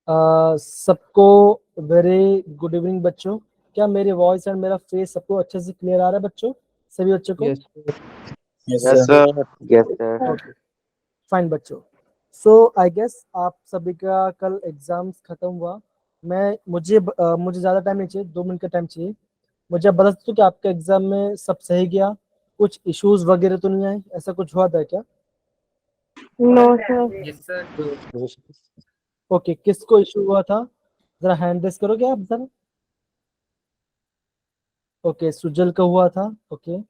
सबको very good evening बच्चों। क्या मेरी वॉइस एंड मेरा फेस सबको अच्छे से क्लियर आ रहा है बच्चों, सभी बच्चों को? Yes Yes, Yes, sir. sir. Yes, sir. Okay fine बच्चों। सो आई गेस आप सभी का कल एग्जाम्स खत्म हुआ। मुझे ज़्यादा टाइम नहीं चाहिए, 2 मिनट का टाइम चाहिए। मुझे आप बता सकते हो कि आपके एग्जाम में सब सही गया, कुछ इश्यूज वगैरह तो नहीं आए, ऐसा कुछ हुआ था क्या? No sir. Yes sir. Okay, किसको इशू हुआ था जरा हैंड रेस करोगे आप जरा? ओके, सुजल का हुआ था। ओके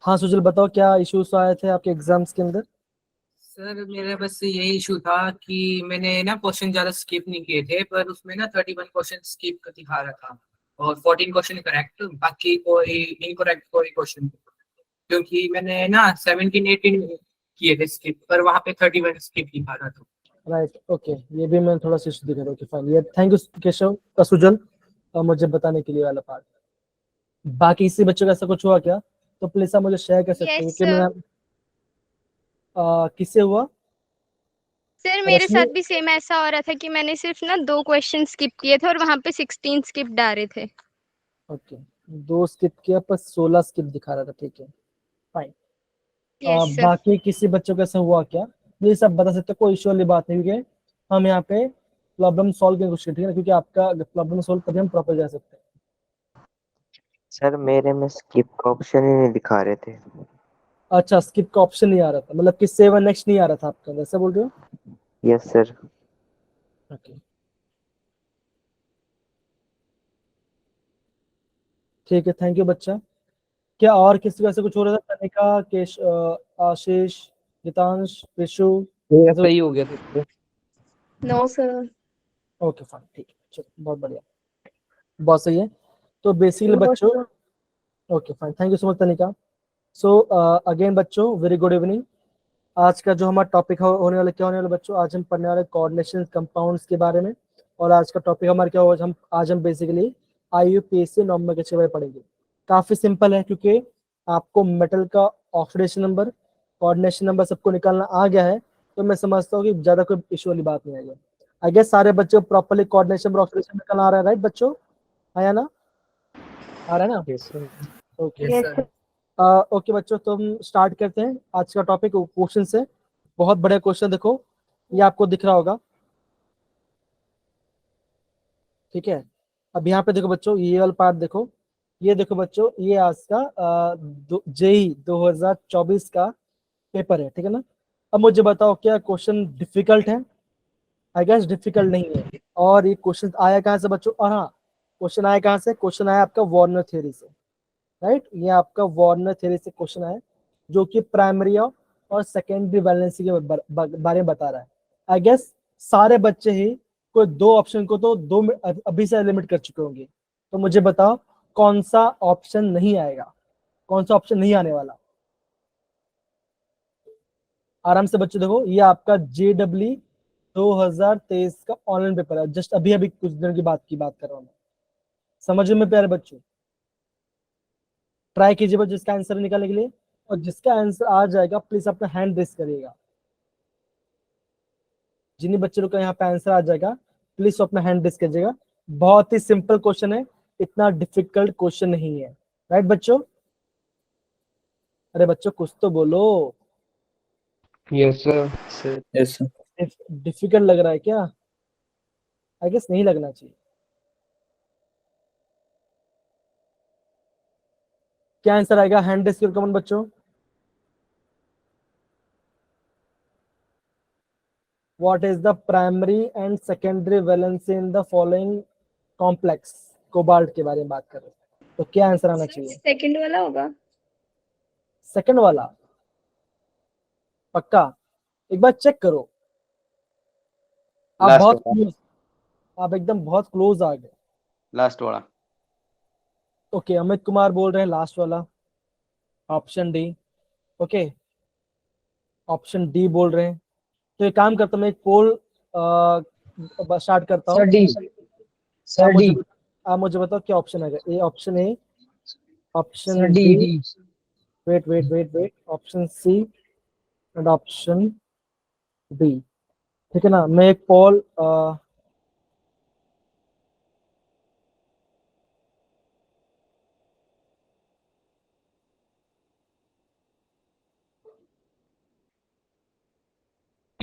हाँ सुजल बताओ क्या इश्यूज आए थे आपके एग्जाम्स के अंदर? सर मेरा बस यही इशू था कि मैंने ना क्वेश्चन ज्यादा स्किप नहीं किए थे, पर उसमें ना 31 क्वेश्चन स्किप का दिखा रहा था और 14 क्वेश्चन करेक्ट, बाकी कोई इनकरेक्ट कोई क्वेश्चन। क्योंकि मैंने ना 17 18 किए थे स्किप, पर वहां पे 31 स्किप दिखा रहा था। राइट ओके, ये भी मैं थोड़ा सा इशू दिखा रहा हूँ। फाइन, ये थैंक यू केशव सुजल मुझे बताने के लिए वाला पार्ट। बाकी किसी बच्चों का ऐसा कुछ हुआ क्या तो प्लीज आप मुझे शेयर कर सकते हैं Yes, कि sir. मैं किससे हुआ? सर मेरे रश्मि? साथ भी सेम ऐसा हो रहा था कि मैंने सिर्फ ना 2 क्वेश्चन स्किप किए थे और वहां पे 16 स्किप आ रहे थे। ओके, 2 स्किप किया पर 16 स्किप दिखा रहा था, ठीक है फाइन। Yes sir. बाकी किसी बच्चों का ऐसा हुआ क्या ये सब बता सकते हो, कोई इशू वाली बात नहीं, क्योंकि हम यहाँ पे प्रॉब्लम सॉल्व करने की कोशिश करते हैं, क्योंकि आपका प्रॉब्लम सॉल्व तभी हम प्रॉपर जा सकते हैं। सर मेरे में स्किप का ऑप्शन ही नहीं दिखा रहे थे। अच्छा, स्किप का ऑप्शन नहीं आ रहा था, मतलब कि सेव एंड नेक्स्ट नहीं आ रहा था आपका, वैसे बोल रहे हो? Yes sir. ओके ठीक है, थैंक यू बच्चा। क्या और किसी को ऐसा कुछ हो रहा था? तनिका, आशीष, गीतांश, विशु? मेरा सही हो गया था। No sir. ओके फाइन, ठीक है, चलो बहुत बढ़िया, बहुत सही है। तो बेसिकली बच्चों, okay fine, thank you so much तनिका। सो अगेन बच्चों वेरी गुड इवनिंग। आज का जो हमारा टॉपिक होने वाला, क्या होने वाला बच्चों, आज हम पढ़ने वाले कोऑर्डिनेशन कंपाउंड्स के बारे में। और आज का टॉपिक हमारा क्या होगा, हम बेसिकली IUPAC नॉमेनक्लेचर के बारे में पढ़ेंगे। काफी सिंपल है, क्योंकि आपको मेटल का ऑक्सीडेशन नंबर, कोऑर्डिनेशन नंबर सबको निकालना आ गया है, तो मैं समझता हूँ कि ज्यादा कोई इशू वाली बात नहीं आएगी। आई गेस सारे बच्चों प्रॉपर्ली कोऑर्डिनेशन और ऑक्सीडेशन निकालना आ रहा है, राइट बच्चों? आया ना? आ रहा है ना? Yes sir. Okay yes sir. Okay बच्चों, तो हम स्टार्ट करते हैं आज का टॉपिक क्वेश्चन से। बहुत बड़े क्वेश्चन, देखो ये आपको दिख रहा होगा, ठीक है? अब यहाँ पे देखो बच्चों, ये वाला पार्ट देखो, ये देखो बच्चों, ये आज का JEE 2024 का पेपर है, ठीक है ना? अब मुझे बताओ क्या क्वेश्चन डिफिकल्ट है? आई गेस डिफिकल्ट नहीं है। और ये क्वेश्चन आया कहाँ से बच्चों? और हाँ, क्वेश्चन आया कहाँ से? क्वेश्चन आया आपका वार्नर थ्योरी से, राइट? ये आपका वार्नर थ्योरी से क्वेश्चन आया, जो कि प्राइमरी और सेकेंडरी वैलेंसी के बारे में बता रहा है। आई गेस सारे बच्चे ही कोई 2 ऑप्शन को तो अभी से लिमिट कर चुके होंगे। तो मुझे बताओ कौन सा ऑप्शन नहीं आएगा, कौन सा ऑप्शन नहीं आने वाला? आराम से बच्चे देखो, ये आपका JEE 2023 का ऑनलाइन पेपर है, जस्ट अभी अभी कुछ दिन की बात कर रहा हूँ मैं। समझ में प्यारे बच्चों? ट्राई कीजिए बच्चों जिसका आंसर निकालने के लिए, और जिसका आंसर आ जाएगा प्लीज अपना हैंड रेस करिएगा। जिन्हीं बच्चों का यहाँ पे आंसर आ जाएगा प्लीज अपना हैंड रेस कीजिएगा। बहुत ही सिंपल क्वेश्चन है, इतना डिफिकल्ट क्वेश्चन नहीं है, राइट बच्चों? अरे बच्चों कुछ तो बोलो, yes sir. Yes, sir. Difficult लग रहा है क्या? आई गेस नहीं लगना चाहिए। क्या आंसर आएगा? हैंड रेस करो कमेंट बच्चों। What is the primary and secondary valency in the following complex? Cobalt के बारे में बात कर रहे हैं, तो क्या आंसर आना चाहिए? सेकंड वाला होगा। सेकंड वाला? पक्का? एक बार चेक करो। आप लास्ट बहुत वाला। क्लोज, आप एकदम बहुत क्लोज आ गए। लास्ट वाला। ओके, अमित कुमार बोल रहे हैं लास्ट वाला, option D. Okay, option D बोल रहे हैं। तो एक काम करता हूँ, मैं एक पोल स्टार्ट करता हूँ। Sir D. आप सर डी। मुझे आप मुझे बताओ क्या ऑप्शन है? A, option A, option sir D B, D. Wait, option C and option B. ठीक है ना। मैं एक poll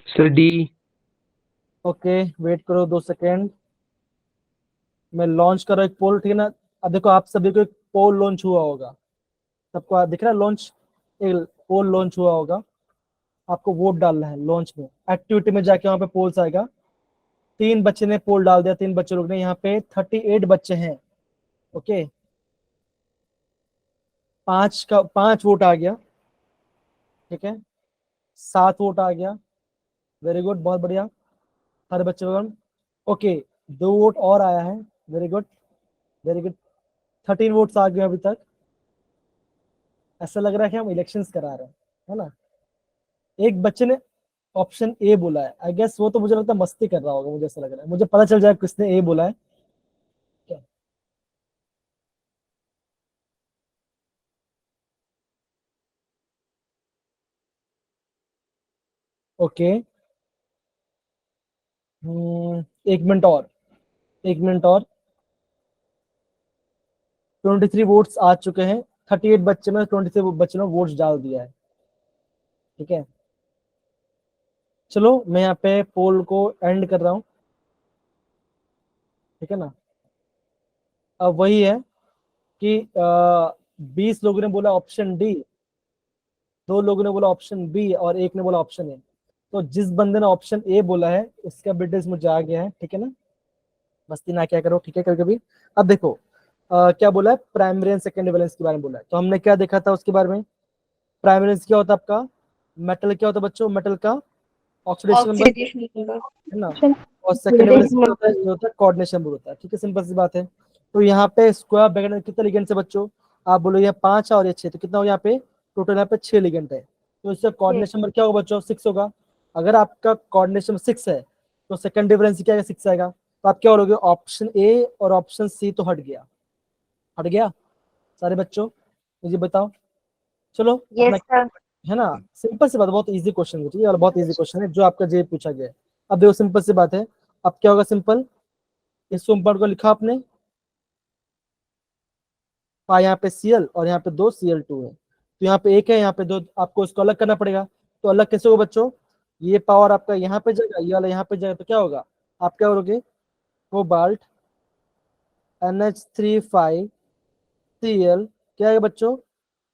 sir D. Okay wait करो 2 सेकेंड, मैं लॉन्च कर रहा हूँ एक पोल, ठीक है ना। अब देखो आप सभी को एक पोल लॉन्च हुआ होगा, सबको दिख रहा है लॉन्च, एक पोल लॉन्च हुआ होगा, आपको वोट डालना है लॉन्च में। एक्टिविटी में जाके वहां पे पोल्स आएगा, 3 बच्चे ने पोल डाल दिया, 3 बच्चे लोग ने, यहाँ पे 38 बच्चे हैं। ओके 5 वोट आ गया, ठीक है, 7 वोट आ गया, वेरी गुड, बहुत बढ़िया सारे बच्चे लोग। ओके 2 वोट और आया है, very good very good, 13 votes आ गए अभी तक। ऐसा लग रहा है कि हम इलेक्शंस करा रहे हैं, है ना। एक बच्चे ने ऑप्शन ए बोला है, आई गेस वो तो मुझे लगता है मस्ती कर रहा होगा, मुझे ऐसा लग रहा है, मुझे पता चल जाए किसने ए बोला है। क्या ओके 1 मिनट और, 1 मिनट और, 23 वोट्स आ चुके हैं, 38 बच्चे में 23 बच्चे ने वोट्स डाल दिया है, ठीक है। चलो मैं यहाँ पे पोल को एंड कर रहा हूँ, ठीक है ना। अब वही है कि 20 लोगों ने बोला ऑप्शन डी, 2 लोगों ने बोला ऑप्शन बी और एक ने बोला ऑप्शन ए। तो जिस बंदे ने ऑप्शन ए बोला है उसका डिटेल्स मुझे आ गया है, ठीक है ना, मस्ती ना क्या करो, ठीक है कभी कभी। अब देखो क्या बोला है, प्राइमरी एंड सेकेंडरी वैलेंस के बारे में बोला है, तो हमने क्या देखा था उसके बारे में। प्राइमरी वैलेंस क्या होता है आपका, मेटल क्या होता है बच्चों, मेटल का ऑक्सीडेशन नंबर, है ना। और सेकेंडरी वैलेंस क्या होता है, ये होता है कोऑर्डिनेशन नंबर होता है, ठीक है, सिंपल सी बात है। तो यहाँ पे स्क्वायर ब्रैकेट में कितने लिगेंड्स है बच्चों, आप बोलो ये 5 है और ये 6, तो कितना हो यहाँ पे टोटल, यहाँ पे 6 लिगेंड है। तो इससे कोऑर्डिनेशन नंबर क्या होगा बच्चों, 6 होगा। अगर आपका कोऑर्डिनेशन 6 है तो सेकेंडरी वैलेंस क्या है, 6 आएगा। तो आप क्या करोगे, ऑप्शन ए और ऑप्शन सी तो हट गया, हट गया सारे बच्चों, मुझे बताओ। चलो अपना, है ना, सिंपल सी बात, बहुत इजी क्वेश्चन है, ठीक है, और बहुत इजी क्वेश्चन है जो आपका जे पूछा गया है। अब देखो सिंपल सी बात है, अब क्या होगा सिंपल, इस सोमवार को लिखा आपने, यहाँ पे Cl और यहाँ पे 2 Cl2 है, तो यहाँ पे 1 है, यहाँ पे 2, आपको इसको अलग करना पड़ेगा। तो अलग कैसे होगा बच्चों, ये पावर आपका यहाँ पे जाएगा, ये वाला यहाँ पे जाएगा, तो क्या होगा, आप क्या करोगे, कोबाल्ट NH35 Cl, क्या आएगा बच्चों,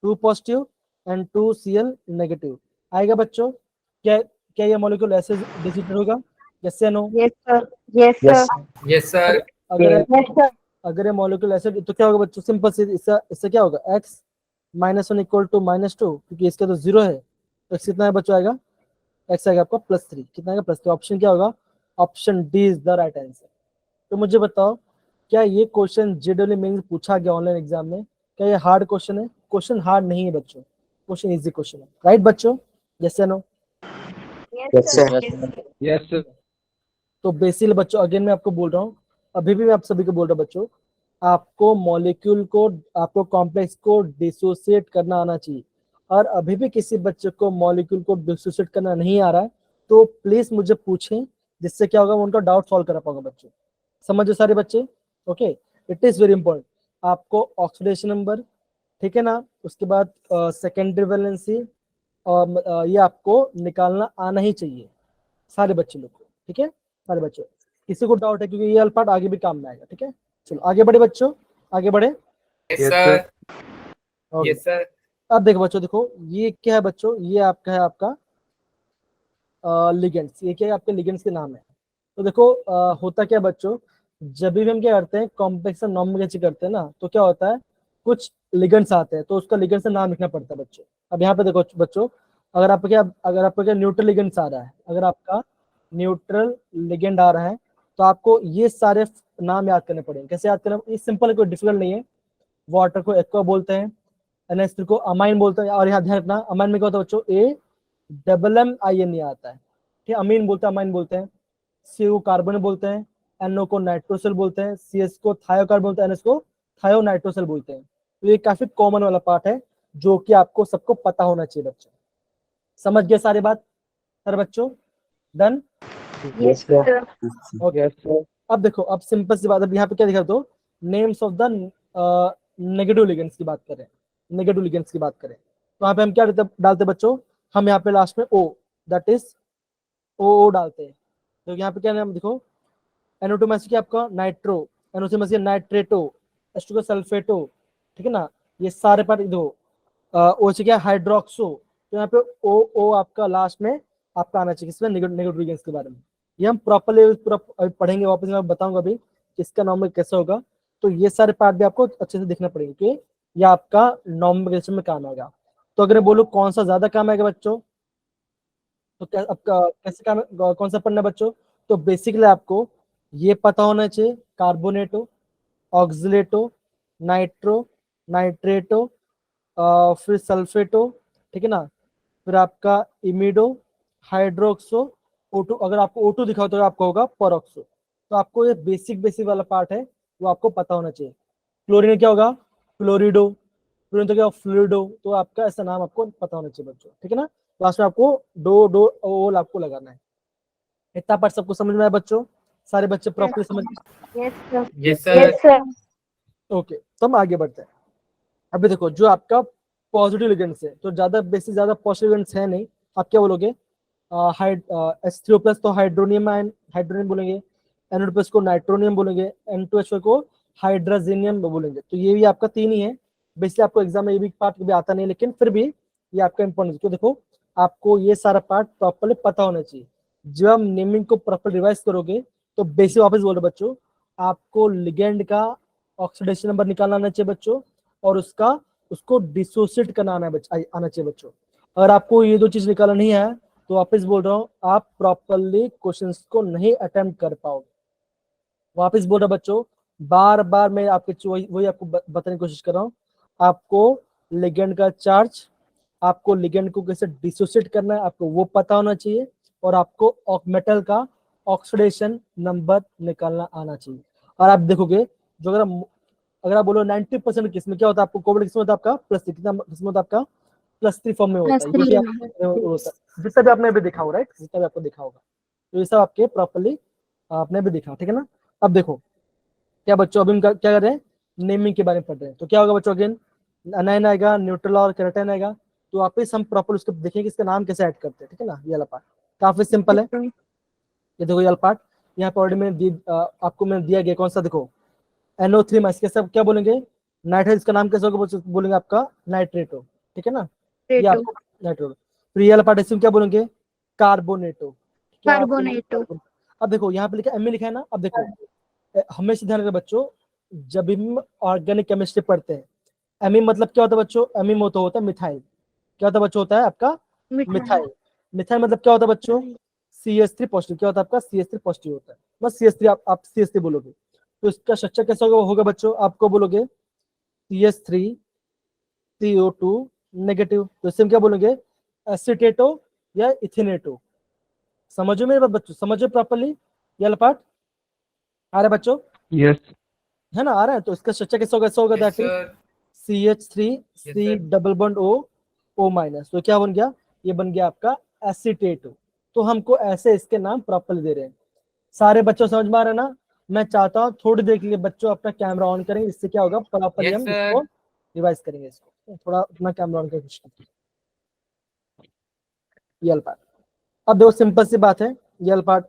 2 पॉजिटिव एंड 2 Cl नेगेटिव आएगा बच्चों। क्या क्या ये मॉलिक्यूल ऐसे डिस्ट्रीब्यूट होगा, यस या no. Yes, sir. Yes, sir. Yes sir. अगर Yes, sir. अगर ये मॉलिक्यूल ऐसे, तो क्या होगा बच्चों, सिंपल से इससे इससे क्या होगा, x -1 इक्वल टू -2, क्योंकि इसका तो 0 है, तो x कितना है बच्चों आएगा, x आएगा आपका +3, कितना आएगा +3, ऑप्शन क्या होगा, option D is the right answer. तो मुझे बताओ, क्या ये क्वेश्चन जेडब्ल्यू में पूछा गया ऑनलाइन एग्जाम में, क्या ये हार्ड क्वेश्चन है, क्वेश्चन हार्ड नहीं है बच्चों, क्वेश्चन इजी क्वेश्चन है, राइट बच्चों, यस या no. Yes sir. Yes sir. तो बेसिकली बच्चों अगेन मैं आपको बोल रहा हूँ, अभी भी मैं आप सभी को बोल रहा हूँ बच्चों, आपको मॉलिक्यूल को, आपको कॉम्प्लेक्स को डिसोसिएट करना आना चाहिए। और अभी भी किसी बच्चे को मॉलिक्यूल को डिसोसिएट करना नहीं आ रहा है तो प्लीज मुझे पूछें, जिससे क्या होगा, मैं उनका डाउट सॉल्व करा पाऊंगा बच्चों, समझो सारे बच्चे। Okay it is very important, आपको ऑक्सीडेशन नंबर, ठीक है ना, उसके बाद सेकेंडरी वैलेंसी, और ये आपको निकालना आना ही चाहिए सारे बच्चे लोग को, ठीक है सारे बच्चों। किसी को डाउट है, क्योंकि ये पार्ट आगे भी काम में आएगा, ठीक है। चलो आगे बढ़े बच्चों, आगे बढ़े। Yes Yes, sir. Okay. Yes sir. अब देखो बच्चों, देखो ये क्या है बच्चों, ये आपका है आपका लिगेंड्स, ये क्या है आपके लिगेंड्स के नाम है। तो देखो होता क्या है बच्चों, जब भी हम क्या करते हैं कॉम्प्लेक्स नॉमेनक्लेचर करते हैं ना, तो क्या होता है, कुछ लिगेंड्स आते हैं तो उसका लिगेंड्स का नाम लिखना पड़ता है बच्चों। अब यहाँ पे देखो बच्चों, अगर आपका क्या न्यूट्रल लिगेंड्स आ रहा है, अगर आपका न्यूट्रल लिगेंड आ रहा है, तो आपको ये सारे नाम याद करने पड़ेंगे। कैसे याद करना, ये सिंपल है, कोई डिफिकल्ट नहीं है। वाटर को एक्वा बोलते हैं, NH3 को अमाइन बोलते हैं, और यहाँ ध्यान रखना अमाइन में क्या होता है बच्चों, AMMINE आता है, ठीक है, अमीन बोलते हैं, अमाइन बोलते हैं। CO को कार्बन बोलते हैं, NO को नाइट्रोसिल बोलते हैं, CS को थायोकार्बन बोलते हैं, NH को थायोनाइट्रोसिल बोलते हैं। तो ये काफी कॉमन वाला पार्ट है जो कि आपको सबको पता होना चाहिए बच्चों। समझ गए सारी बात सारे बच्चों, done. Yes, sir. Okay Yes, sir. अब देखो, अब सिंपल सी बात, अब यहाँ पे क्या दिखा दो, names of the negative ligands की बात करें, नेगेटिव लिगेंड्स की बात करें, तो यहाँ पे हम क्या डालते बच्चों, हम यहाँ पे लास्ट में ओ, दैट इज ओ डालते हैं। तो यहाँ पे क्या नाम देखो, NO2 में से क्या आपका नाइट्रो, NO3 में से नाइट्रेटो, H2 का सल्फेटो, ठीक है ना, ये सारे पार्ट देखो, ओ से क्या हाइड्रोक्सो, तो यहाँ पे ओ आपका लास्ट में आपका आना चाहिए किसमें, नेगेटिव लिगेंड्स के बारे में। ये हम प्रॉपर्ली पढ़ेंगे, वापस मैं बताऊंगा अभी किसका नॉर्मल होगा। तो ये सारे पार्ट भी आपको अच्छे से देखना पड़ेगा कि ये आपका नॉर्मल में काम आएगा। तो अगर बोलो कौन सा ज्यादा काम आएगा बच्चों, तो क्या आपका कैसे काम, कौन सा पढ़ना है बच्चों, तो बेसिकली आपको ये पता होना चाहिए, कार्बोनेटो, ऑक्सिलेटो, नाइट्रो, नाइट्रेटो, फिर सल्फेटो, ठीक है ना, फिर आपका इमिडो, हाइड्रोक्सो, O2, अगर आपको O2 दिखाओ तो आपको होगा परोक्सो। तो आपको ये बेसिक वाला पार्ट है वो आपको पता होना चाहिए। क्लोरीन में क्या होगा, फ्लोरिडो, क्लोरीन तो क्या फ्लूइडो, तो आपका ऐसा नाम आपको पता होना चाहिए बच्चों, ठीक है ना। लास्ट में आपको डो ओल आपको लगाना है। इतना पार्ट सबको समझ में आया बच्चों, सारे बच्चे प्रॉपर्ली समझ, Yes, sir. ओके। तो हम आगे बढ़ते हैं। अभी देखो जो आपका पॉजिटिव लिगेंड्स है, तो ज्यादा बेसिक ज्यादा पॉजिटिव लिगेंड्स है नहीं, आप क्या बोलोगे, H3O प्लस तो हाइड्रोनियम आयन, हाइड्रोनियम बोलेंगे, NO2 प्लस को नाइट्रोनियम बोलेंगे, N2H4 को हाइड्रोजेनियम बोलेंगे। तो ये भी आपका तीन ही है। बेसिकली आपको एग्जाम में ये भी पार्ट भी आता नहीं, लेकिन फिर भी ये आपका इंपॉर्टेंट, क्यों देखो आपको ये सारा पार्ट प्रॉपर्ली पता होना चाहिए। जब हम नेमिंग को प्रॉपर रिवाइज करोगे तो बेसिक वापस बोल रहे बच्चों, आपको लिगेंड का ऑक्सीडेशन नंबर निकालना आना चाहिए बच्चों, और उसको डिसोसिएट करना आना चाहिए बच्चों। अगर आपको ये दो चीज निकालना नहीं है तो वापस बोल रहा हूँ, आप प्रॉपरली क्वेश्चंस को नहीं अटेम्प्ट कर पाओगे। वापस बोल रहा बच्चों, बार बार मैं आपके वही आपको बताने की कोशिश कर रहा हूँ। आपको लिगेंड का चार्ज, आपको लिगेंड को कैसे डिसोसिएट करना है आपको वो पता होना चाहिए, और आपको मेटल का ऑक्सीडेशन नंबर निकालना आना चाहिए। और आप देखोगे जो अगर आप बोलो 90% किसमें क्या होता है, आपको कोबल्ट किसमें होता है, आपका +3, कितना किसमें होता है आपका +3 फॉर्म में होता है, ये भी होता है, जितना भी आपने भी देखा होगा, राइट, जितना भी आपको देखा होगा, तो ये सब आपके प्रॉपर्ली आपने भी देखा, ठीक है ना। अब देखो क्या बच्चों, अभी हम क्या कर रहे हैं, नेमिंग के बारे में पढ़ रहे हैं। तो क्या होगा बच्चों, अगेन अनाइन आएगा, न्यूट्रल और केराटिन आएगा, तो वापस हम प्रॉपर उसको देखेंगे इसका नाम कैसे ऐड करते हैं, ठीक है ना। ये वाला पार्ट काफी सिंपल है। ये देखो ये वाला पार्ट यहाँ पर ऑलरेडी आपको मैंने दिया गया, कौन सा देखो, NO3 में इसके सब क्या बोलेंगे, नाइट्रेट, इसका नाम कैसे होगा बोलेंगे आपका नाइट्रेटो, ठीक है ना, ये आपका नाइट्रेटो। फिर ये वाला पार्ट इसमें क्या बोलेंगे, कार्बोनेटो, क्या कार्बोनेटो। अब देखो यहाँ पे लिखा ME लिखा है ना। अब देखो हमेशा ध्यान रखना बच्चों, जब भी हम ऑर्गेनिक केमिस्ट्री पढ़ते हैं, ME मतलब क्या होता है बच्चों, ME में होता है मिथाइल, क्या होता है बच्चों, होता है आपका मिथाइल। मिथाइल मतलब क्या होता है बच्चों, CH3 पॉजिटिव, क्या होता है आपका CH3 पॉजिटिव होता है, बस CH3 आप CH3 बोलोगे। तो इसका स्ट्रक्चर कैसा होगा बच्चों, आपको बोलोगे CH3 CO2 नेगेटिव, तो इससे हम क्या बोलेंगे, एसिटेटो या इथेनेटो। समझो मेरे बात बच्चों, समझो प्रॉपर्ली, ये वाला पार्ट आ रहा है बच्चों, Yes. है ना, आ रहा है। तो इसका स्ट्रक्चर कैसा होगा, ऐसा होगा, Yes, that is sir. CH3 Yes, C sir. Double bond O minus, तो क्या बन गया, ये बन गया आपका एसिटेटो। तो हमको ऐसे इसके नाम प्रॉपर्ली दे रहे हैं। सारे बच्चों समझ में आ रहा है ना। मैं चाहता हूँ थोड़ी देर के लिए बच्चों अपना कैमरा ऑन करें, इससे क्या होगा, प्रॉपर्ली Yes, हम sir. इसको रिवाइज करेंगे। इसको थोड़ा अपना कैमरा ऑन करके कोशिश करते हैं। ये वाला पार्ट, अब देखो सिंपल सी बात है, ये वाला पार्ट,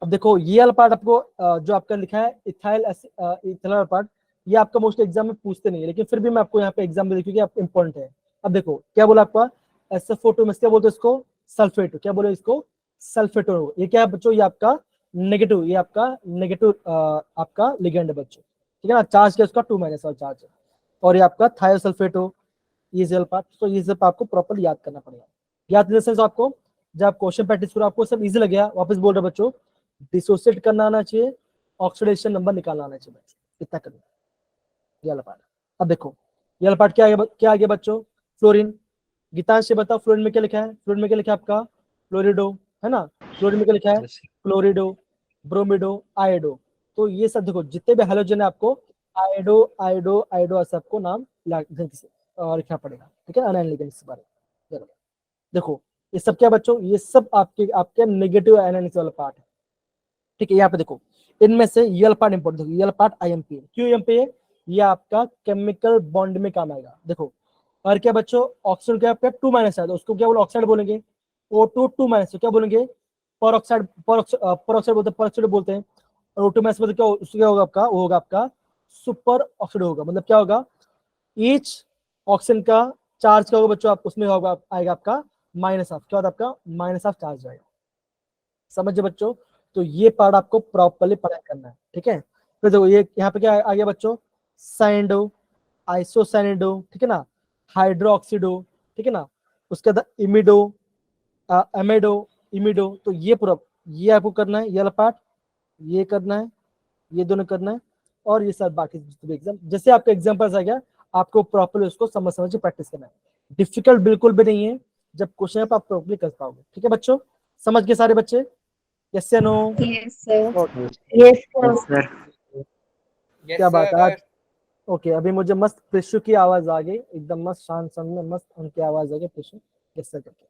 अब देखो ये वाला पार्ट आपको जो आपका लिखा है इथाइल इथाइल पार्ट, ये आपका मोस्ट एग्जाम में पूछते नहीं है, लेकिन फिर भी मैं आपको यहाँ पे एग्जाम में देखिए कि आप इंपॉर्टेंट है। अब देखो क्या बोला आपका, SO4 में क्या बोलते हैं इसको, सल्फेटो, क्या बोले इसको, सल्फेटो। ये क्या है बच्चों, ये आपका नेगेटिव, ये आपका नेगेटिव आपका लिगेंड है बच्चों, ठीक है ना, चार्ज क्या उसका 2 माइनस वाला चार्ज है। और ये आपका थायोसल्फेटो, ये जेल पार्ट, तो ये सब आपको प्रॉपर याद करना पड़ेगा। याद इन सेंस आपको जब आप क्वेश्चन प्रैक्टिस करो आपको सब इजी लगेगा। वापस बोल रहे बच्चों, डिसोसिएट करना आना चाहिए, ऑक्सीडेशन नंबर निकालना आना चाहिए बच्चों, इतना करना। ये वाला पार्ट, अब देखो ये वाला पार्ट क्या आ गया बच्चों, फ्लोरीन। गीतांश से बताओ फ्लोरीन में क्या लिखा है, फ्लोरीन में क्या लिखा है आपका, फ्लोरिडो, है ना, फ्लोरीन में क्या लिखा है, क्लोरिडो, ब्रोमिडो, आयोडो। तो ये सब देखो जितने भी हेलोजन है आपको आयोडो आयोडो आयोडो सबको नाम लिखना पड़ेगा, ठीक है, अनाइन लिगेंड्स के बारे में। देखो ये सब क्या बच्चों, ये सब आपके आपके नेगेटिव एनालिसिस वाला पार्ट है। ठीक है, यहाँ पे देखो इनमें से ये वाला पार्ट इंपॉर्टेंट, देखो ये वाला पार्ट आईएमपी है। क्यों आईएमपी है? ये आपका केमिकल बॉन्ड में काम आएगा। देखो और क्या बच्चों, ऑक्सीजन क्या आपका 2 माइनस है तो उसको क्या बोलो, ऑक्साइड बोलेंगे। O2 2 माइनस तो क्या बोलेंगे, परऑक्साइड। परऑक्साइड बोलते हैं, परऑक्साइड बोलते हैं। और O2 माइनस मतलब क्या, उससे क्या होगा आपका, वो होगा आपका सुपर ऑक्साइड होगा। मतलब क्या होगा, ईच ऑक्सीजन का चार्ज क्या होगा बच्चों, आप उसमें होगा आएगा आपका माइनस ऑफ, क्या होता है आपका माइनस ऑफ चार्ज आएगा। समझे बच्चों? तो ये पार्ट आपको प्रॉपर्ली पढ़ाई करना है। ठीक है, फिर देखो ये यहाँ पे क्या आ गया बच्चों, साइंडो, आइसोसाइनिडो, ठीक है ना, हाइड्रोक्सीडो, ठीक है ना, उसके बाद इमिडो, एमिडो, इमिडो। तो ये पूरा ये आपको करना है, ये वाला पार्ट ये करना है, ये दोनों करना है, और ये सब बाकी एग्जाम जैसे आपका एग्जाम्पल्स आ गया आपको प्रॉपर्ली उसको समझ समझ के प्रैक्टिस करना है। डिफिकल्ट बिल्कुल भी नहीं है, जब क्वेश्चन है आप प्रॉपर्ली कर पाओगे। ठीक है बच्चों, समझ गए सारे बच्चे? यस या no? Yes, sir. Yes, sir. Yes, क्या बात है sir. आज। ओके, अभी मुझे मस्त प्रिशु की आवाज आ गई, एकदम मस्त शांत शांत में मस्त उनकी आवाज आ गई प्रिशु यस सर करके।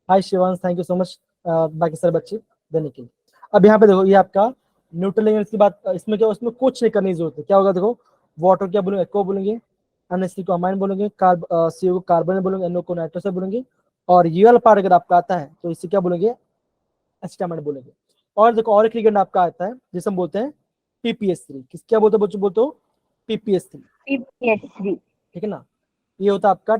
Hi Shivansh, thank you so much बाकी सारे बच्चे देने के लिए। अब यहाँ पे देखो ये आपका न्यूट्रल एलिमेंट्स की बात, इसमें क्या, उसमें कुछ नहीं करने की जरूरत है। क्या होगा देखो, वाटर क्या बोलेंगे, एक्वा बोलेंगे, NH3 को अमाइन बोलेंगे, CO को कार्बन बोलेंगे, NO को नाइट्रोस बोलेंगे, और ये वाला पार्ट अगर आपका आता है तो इसे क्या बोलेंगे, एसिटामाइड बोलेंगे। और देखो और एक लिगेंड आपका आता है जिसे हम बोलते हैं PPS3। किस क्या बोलते हैं बच्चों, बोलते हो PPS3, PPS3. ठीक है ना। ये होता है आपका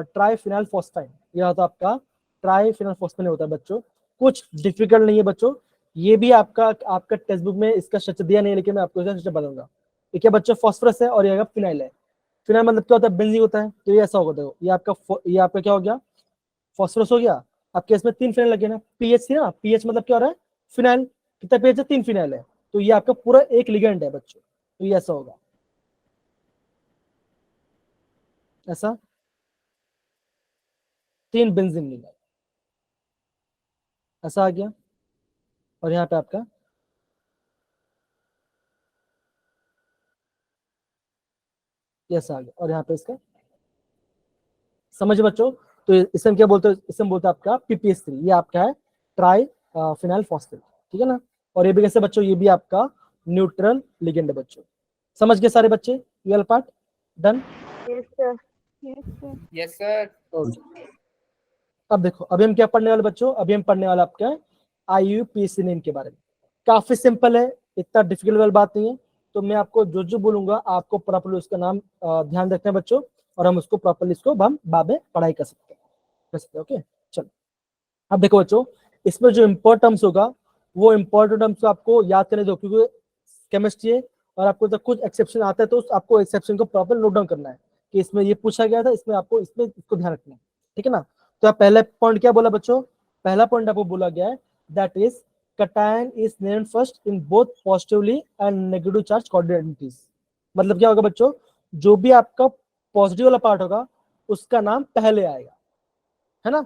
ट्राइफिनाइल फॉस्फाइन, ये होता है आपका ट्राइफिनाइल फॉस्फाइन होता है बच्चों। कुछ डिफिकल्ट नहीं है बच्चों, ये भी आपका आपका टेक्स्ट बुक में इसका स्ट्रक्चर दिया नहीं है, लेकिन मैं आपको इसका स्ट्रक्चर बताऊंगा। ये क्या बच्चों, फॉस्फोरस है और ये फिनाइल है। फिनाइल मतलब क्या होता है, बेंजीन होता है। तो ये ऐसा होगा, देखो ये आपका क्या हो गया, फॉस्फोरस हो गया। आपके इसमें 3 फिनाइल लगे ना, पीएच थी ना, पीएच मतलब क्या हो रहा है, फिनाइल। कितना पीएच है, 3 फिनाइल है। तो ये आपका पूरा एक लिगेंड है बच्चों। तो ये ऐसा होगा, ऐसा 3 बेंजीन लिगेंड ऐसा आ गया। और यहाँ पे आपका ऐसा आ गया, और यहाँ पे इसका समझ बच्चों। तो इसे हम क्या बोलते हैं, इसे हम बोलते हैं आपका PPS3। ये आपका है ट्राई फिनाइल फॉस्फेट, ठीक है ना। और ये भी कैसे बच्चों, ये भी आपका न्यूट्रल लिगेंड है बच्चों। समझ गए सारे बच्चे, ये वाला part done? Yes, sir. Yes, sir. Yes, sir. अब देखो अभी हम क्या पढ़ने वाले बच्चों, अभी हम पढ़ने वाले आपका IUPAC नेम के बारे में। काफी सिंपल है, इतना डिफिकल्ट वाली बात नहीं है। तो मैं आपको जो जो बोलूंगा आपको प्रॉपर्ली उसका नाम ध्यान रखना है बच्चों, और हम उसको प्रॉपर्ली इसको हम बाद में पढ़ाई कर सकते हैं। ओके चलो, अब देखो बच्चों, इसमें जो इम्पोर्टेंट टर्म्स होगा वो इम्पोर्टेंट टर्म्स आपको याद करने दो, क्योंकि केमिस्ट्री है और आपको तो कुछ एक्सेप्शन आता है, तो आपको एक्सेप्शन को प्रॉपर नोट डाउन करना है कि इसमें ये पूछा गया था, इसमें आपको इसमें इसको ध्यान रखना है, ठीक है ना। तो आप पहले पॉइंट क्या बोला बच्चों, पहला पॉइंट आपको बोला गया है that is cation is named first in both positively and negative charge coordinates। मतलब क्या होगा बच्चों, जो भी आपका पॉजिटिव वाला पार्ट होगा उसका नाम पहले आएगा, है ना।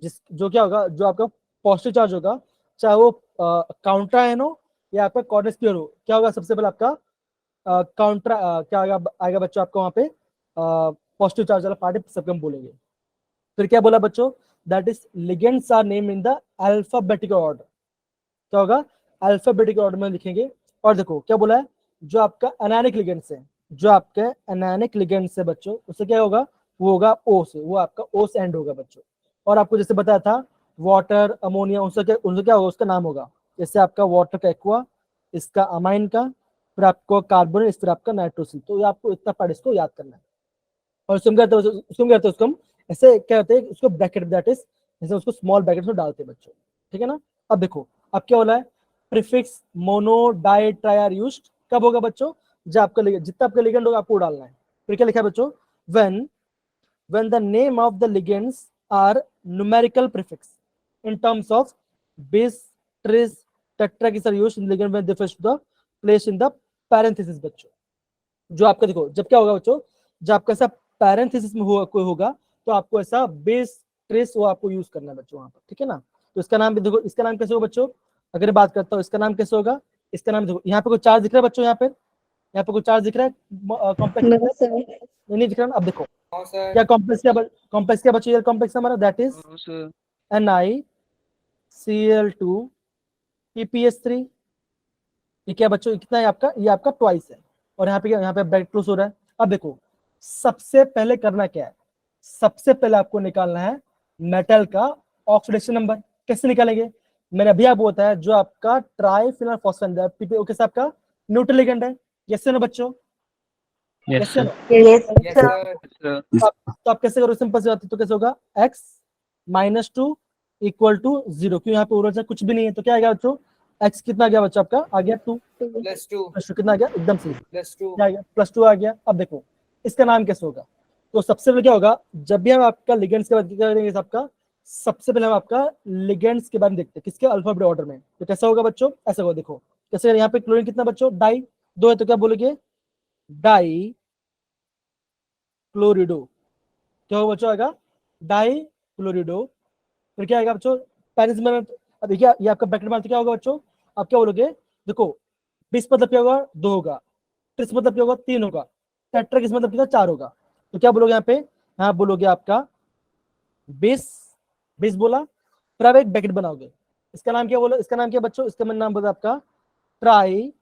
जो क्या होगा, जो आपका पॉजिटिव चार्ज होगा, चाहे वो काउंटर आयन हो या आपका कोऑर्डिनेट पेयर हो, क्या होगा सबसे पहले आपका काउंटर क्या आएगा बच्चों, आपको वहां पे पॉजिटिव चार्ज वाला पार्ट सबको हम बोलेंगे। फिर क्या बोला बच्चों, that is ligands are name in the alphabetical order. क्या होगा, अल्फाबेटिकल ऑर्डर में लिखेंगे। और देखो क्या बोला है, जो आपका एनायनिक लिगेंड्स है, जो आपके एनायनिक लिगेंड्स है बच्चों, उससे क्या होगा, वो होगा O से, वो आपका O से एंड होगा बच्चों। और आपको जैसे बताया था वाटर अमोनिया, उनसे क्या होगा, उसका नाम होगा। जैसे आपका वाटर का एक्वा, इसका अमाइन का, फिर आपको कार्बन, फिर आपका नाइट्रोसिन। तो ये आपको इतना पार्ट इसको याद करना है। और उसको हम ऐसे क्या होते हैं, उसको ब्रैकेट दैट इज जैसे उसको स्मॉल ब्रैकेट में डालते हैं बच्चों, ठीक है ना। अब देखो अब क्या बोला है, prefix mono di tri are used कब होगा बच्चों, जब आपका जितना आपका लिगेंड होगा आपको डालना है। फिर क्या लिखा है बच्चों, when the name of the ligands are numerical prefix in terms of base, tris, tetra की sir used in ligand when they first the place in the parenthesis बच्चों। जो आपका देखो जब क्या होगा बच्चों, जब आपका ऐसा पैरेंथेसिस में कोई होगा तो आपको ऐसा बेस ट्रेस वो आपको यूज करना है बच्चों वहां पर, ठीक है ना। तो इसका नाम भी देखो, इसका नाम कैसे होगा बच्चों, अगर बात करता हूँ इसका नाम कैसे होगा, इसका नाम देखो यहाँ पे कोई चार्ज दिख रहा है बच्चों, यहाँ पे कोई चार्ज दिख रहा है कॉम्प्लेक्स, No, sir. नहीं दिख रहा ना। अब देखो No, sir. क्या कॉम्प्लेक्स क्या बच्चों, ये कॉम्प्लेक्स हमारा that is No, sir. NiCl2 PPS3। ये क्या बच्चों, ये कितना है आपका, ये आपका ट्वाइस है। और यहाँ पे क्या, यहाँ पे ब्रैकेट क्लोज हो रहा है। अब देखो सबसे पहले करना क्या है, सबसे पहले आपको निकालना है मेटल का ऑक्सीडेशन नंबर। कैसे निकालेंगे, मैंने अभी आपको बताया, जो आपका ट्राइफिनल फॉस्फेट पीपी ओके आपका न्यूट्रल लिगेंड है। यस ना बच्चों, Yes, यस sir. ना। Yes, Yes, sir. sir. Sir. तो आप कैसे करो, सिंपल सी बात है, तो कैसे होगा, x -2 इक्वल टू 0, क्यों यहाँ पे ऊर्जा कुछ भी नहीं है, तो क्या आएगा बच्चों, x कितना आ गया बच्चों आपका, आ गया 2, +2 कितना आ गया, एकदम सही, +2 क्या आ गया, +2 आ गया। अब देखो इसका नाम कैसे होगा, तो सबसे पहले क्या होगा, जब भी हम आपका लिगेंड्स के बारे में करेंगे आपका, सबसे पहले हम आपका लिगेंड्स के बारे में देखते हैं, किसके, अल्फाबेट ऑर्डर में। तो कैसा होगा बच्चों, ऐसा होगा, देखो कैसे, यहाँ पे क्लोरीन कितना बच्चों, डाई 2 है, तो क्या बोलोगे, डाई क्लोरिडो। क्या होगा बच्चों, आएगा डाई क्लोरिडो। फिर क्या आएगा बच्चों, पेरिस में। अब देखिए ये आपका ब्रैकेट में क्या होगा बच्चों, आप क्या बोलोगे, देखो 20 मतलब क्या होगा, 2 होगा, 30 मतलब क्या होगा, 3 होगा, टेट्रा किस मतलब कितना, 4 होगा। तो क्या बोलोगे यहाँ पे, यहाँ बोलोगे आपका 20 20 बोला, फिर आप एक ब्रैकेट बनाओगे, इसका नाम क्या बोलो, इसका नाम क्या बच्चों, इसका नाम बोला आपका ट्राई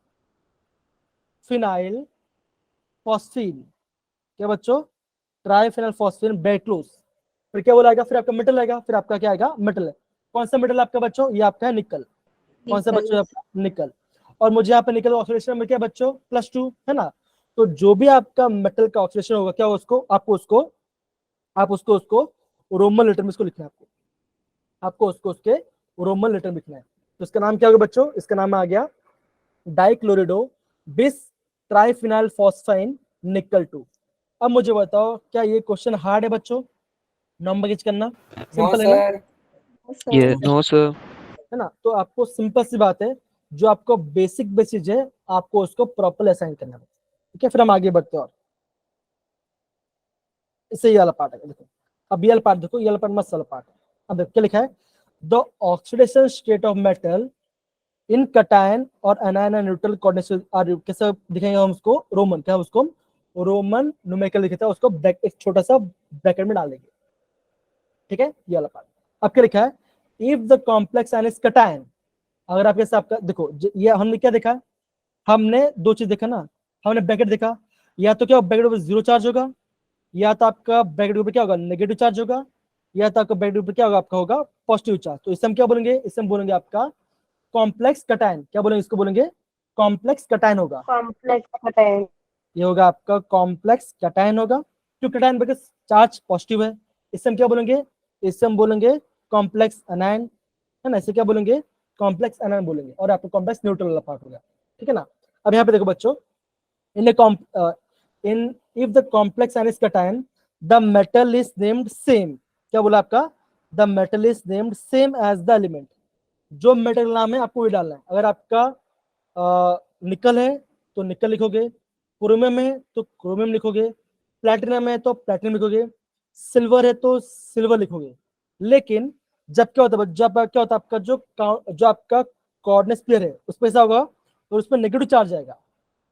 फिनाइल फॉस्फीन। क्या बच्चों, ट्राइफेनल फॉस्फेन बेक्लोज। फिर क्या बोला आएगा, फिर आपका मेटल आएगा, फिर आपका क्या आएगा, मेटल है। कौन सा मेटल आपका बच्चों, ये आपका है निकल। कौन सा बच्चों, आपका निकल। और मुझे यहाँ पे निकल ऑक्सीडेशन में क्या बच्चों, +2 है ना। तो जो भी आपका मेटल का ऑक्सीडेशन होगा, क्या उसको आपको उसको रोमन लेटर में इसको लिखना है, आपको उसको उसके रोमन लेटर में लिखना है। तो इसका नाम क्या होगा बच्चों, इसका नाम आ गया डाइक्लोरिडो बिस ट्राइफिनाइल फॉस्फाइन निकल 2। अब मुझे बताओ, क्या ये क्वेश्चन हार्ड है बच्चों, नंबर गेज करना No, सिंपल है ना, sir. Yes. No, sir. है ना। तो आपको सिंपल सी बात है, जो आपको बेसिक बेसिक है, आपको उसको प्रॉपर असाइन करना है। ठीक है, फिर हम आगे बढ़ते हैं। और इससे ये वाला पार्ट है, देखो अब ये वाला पार्ट देखो, ये वाला पार्ट मस्त वाला पार्ट है। अब देखो क्या लिखा है, the oxidation state of metal in cation और anion and neutral coordination are, कैसे दिखेंगे हम उसको, रोमन, क्या उसको रोमन न्यूमेरिकल लिखा था, उसको एक छोटा सा ब्रैकेट में डाल देंगे। ठीक है, ये वाला पार्ट। अब क्या लिखा है, if the complex ion is cation, अगर आपके साथ आपका देखो, ये हमने क्या देखा, हमने दो चीज देखा ना, हमने ब्रैकेट देखा, या तो क्या ब्रैकेट ऊपर 0 चार्ज होगा, या तो आपका ब्रैकेट ऊपर क्या होगा, नेगेटिव चार्ज होगा, या तो आपका ब्रैकेट ऊपर क्या होगा, आपका होगा पॉजिटिव चार्ज। तो इससे हम क्या बोलेंगे, इससे हम बोलेंगे आपका कॉम्प्लेक्स कटायन। क्या बोलेंगे इसको, बोलेंगे कॉम्प्लेक्स कटायन होगा। Complex cation. ये होगा आपका कॉम्प्लेक्स कटायन होगा, क्यों कटायन, बिकॉज चार्ज पॉजिटिव है। इससे हम क्या बोलेंगे, इससे हम बोलेंगे कॉम्प्लेक्स अनायन, है ना, इसे क्या बोलेंगे, कॉम्प्लेक्स अनायन बोलेंगे। और आपका कॉम्प्लेक्स न्यूट्रल वाला पार्ट होगा। ठीक है ना। अब यहाँ पे देखो बच्चों, in if the complex ion is cation, the metal is named same. क्या बोला आपका, the metal is named same as the element. जो मेटल नाम है आपको ये डालना है। अगर आपका निकल है तो निकल लिखोगे, क्रोमियम है तो क्रोमियम लिखोगे, प्लैटिनम है तो प्लैटिनम लिखोगे, सिल्वर है तो सिल्वर लिखोगे। लेकिन जब क्या होता है, जब क्या होता है आपका जो आपका कोऑर्डिनेट पेयर है, उस पर ऐसा होगा तो उसमें नेगेटिव चार्ज आएगा।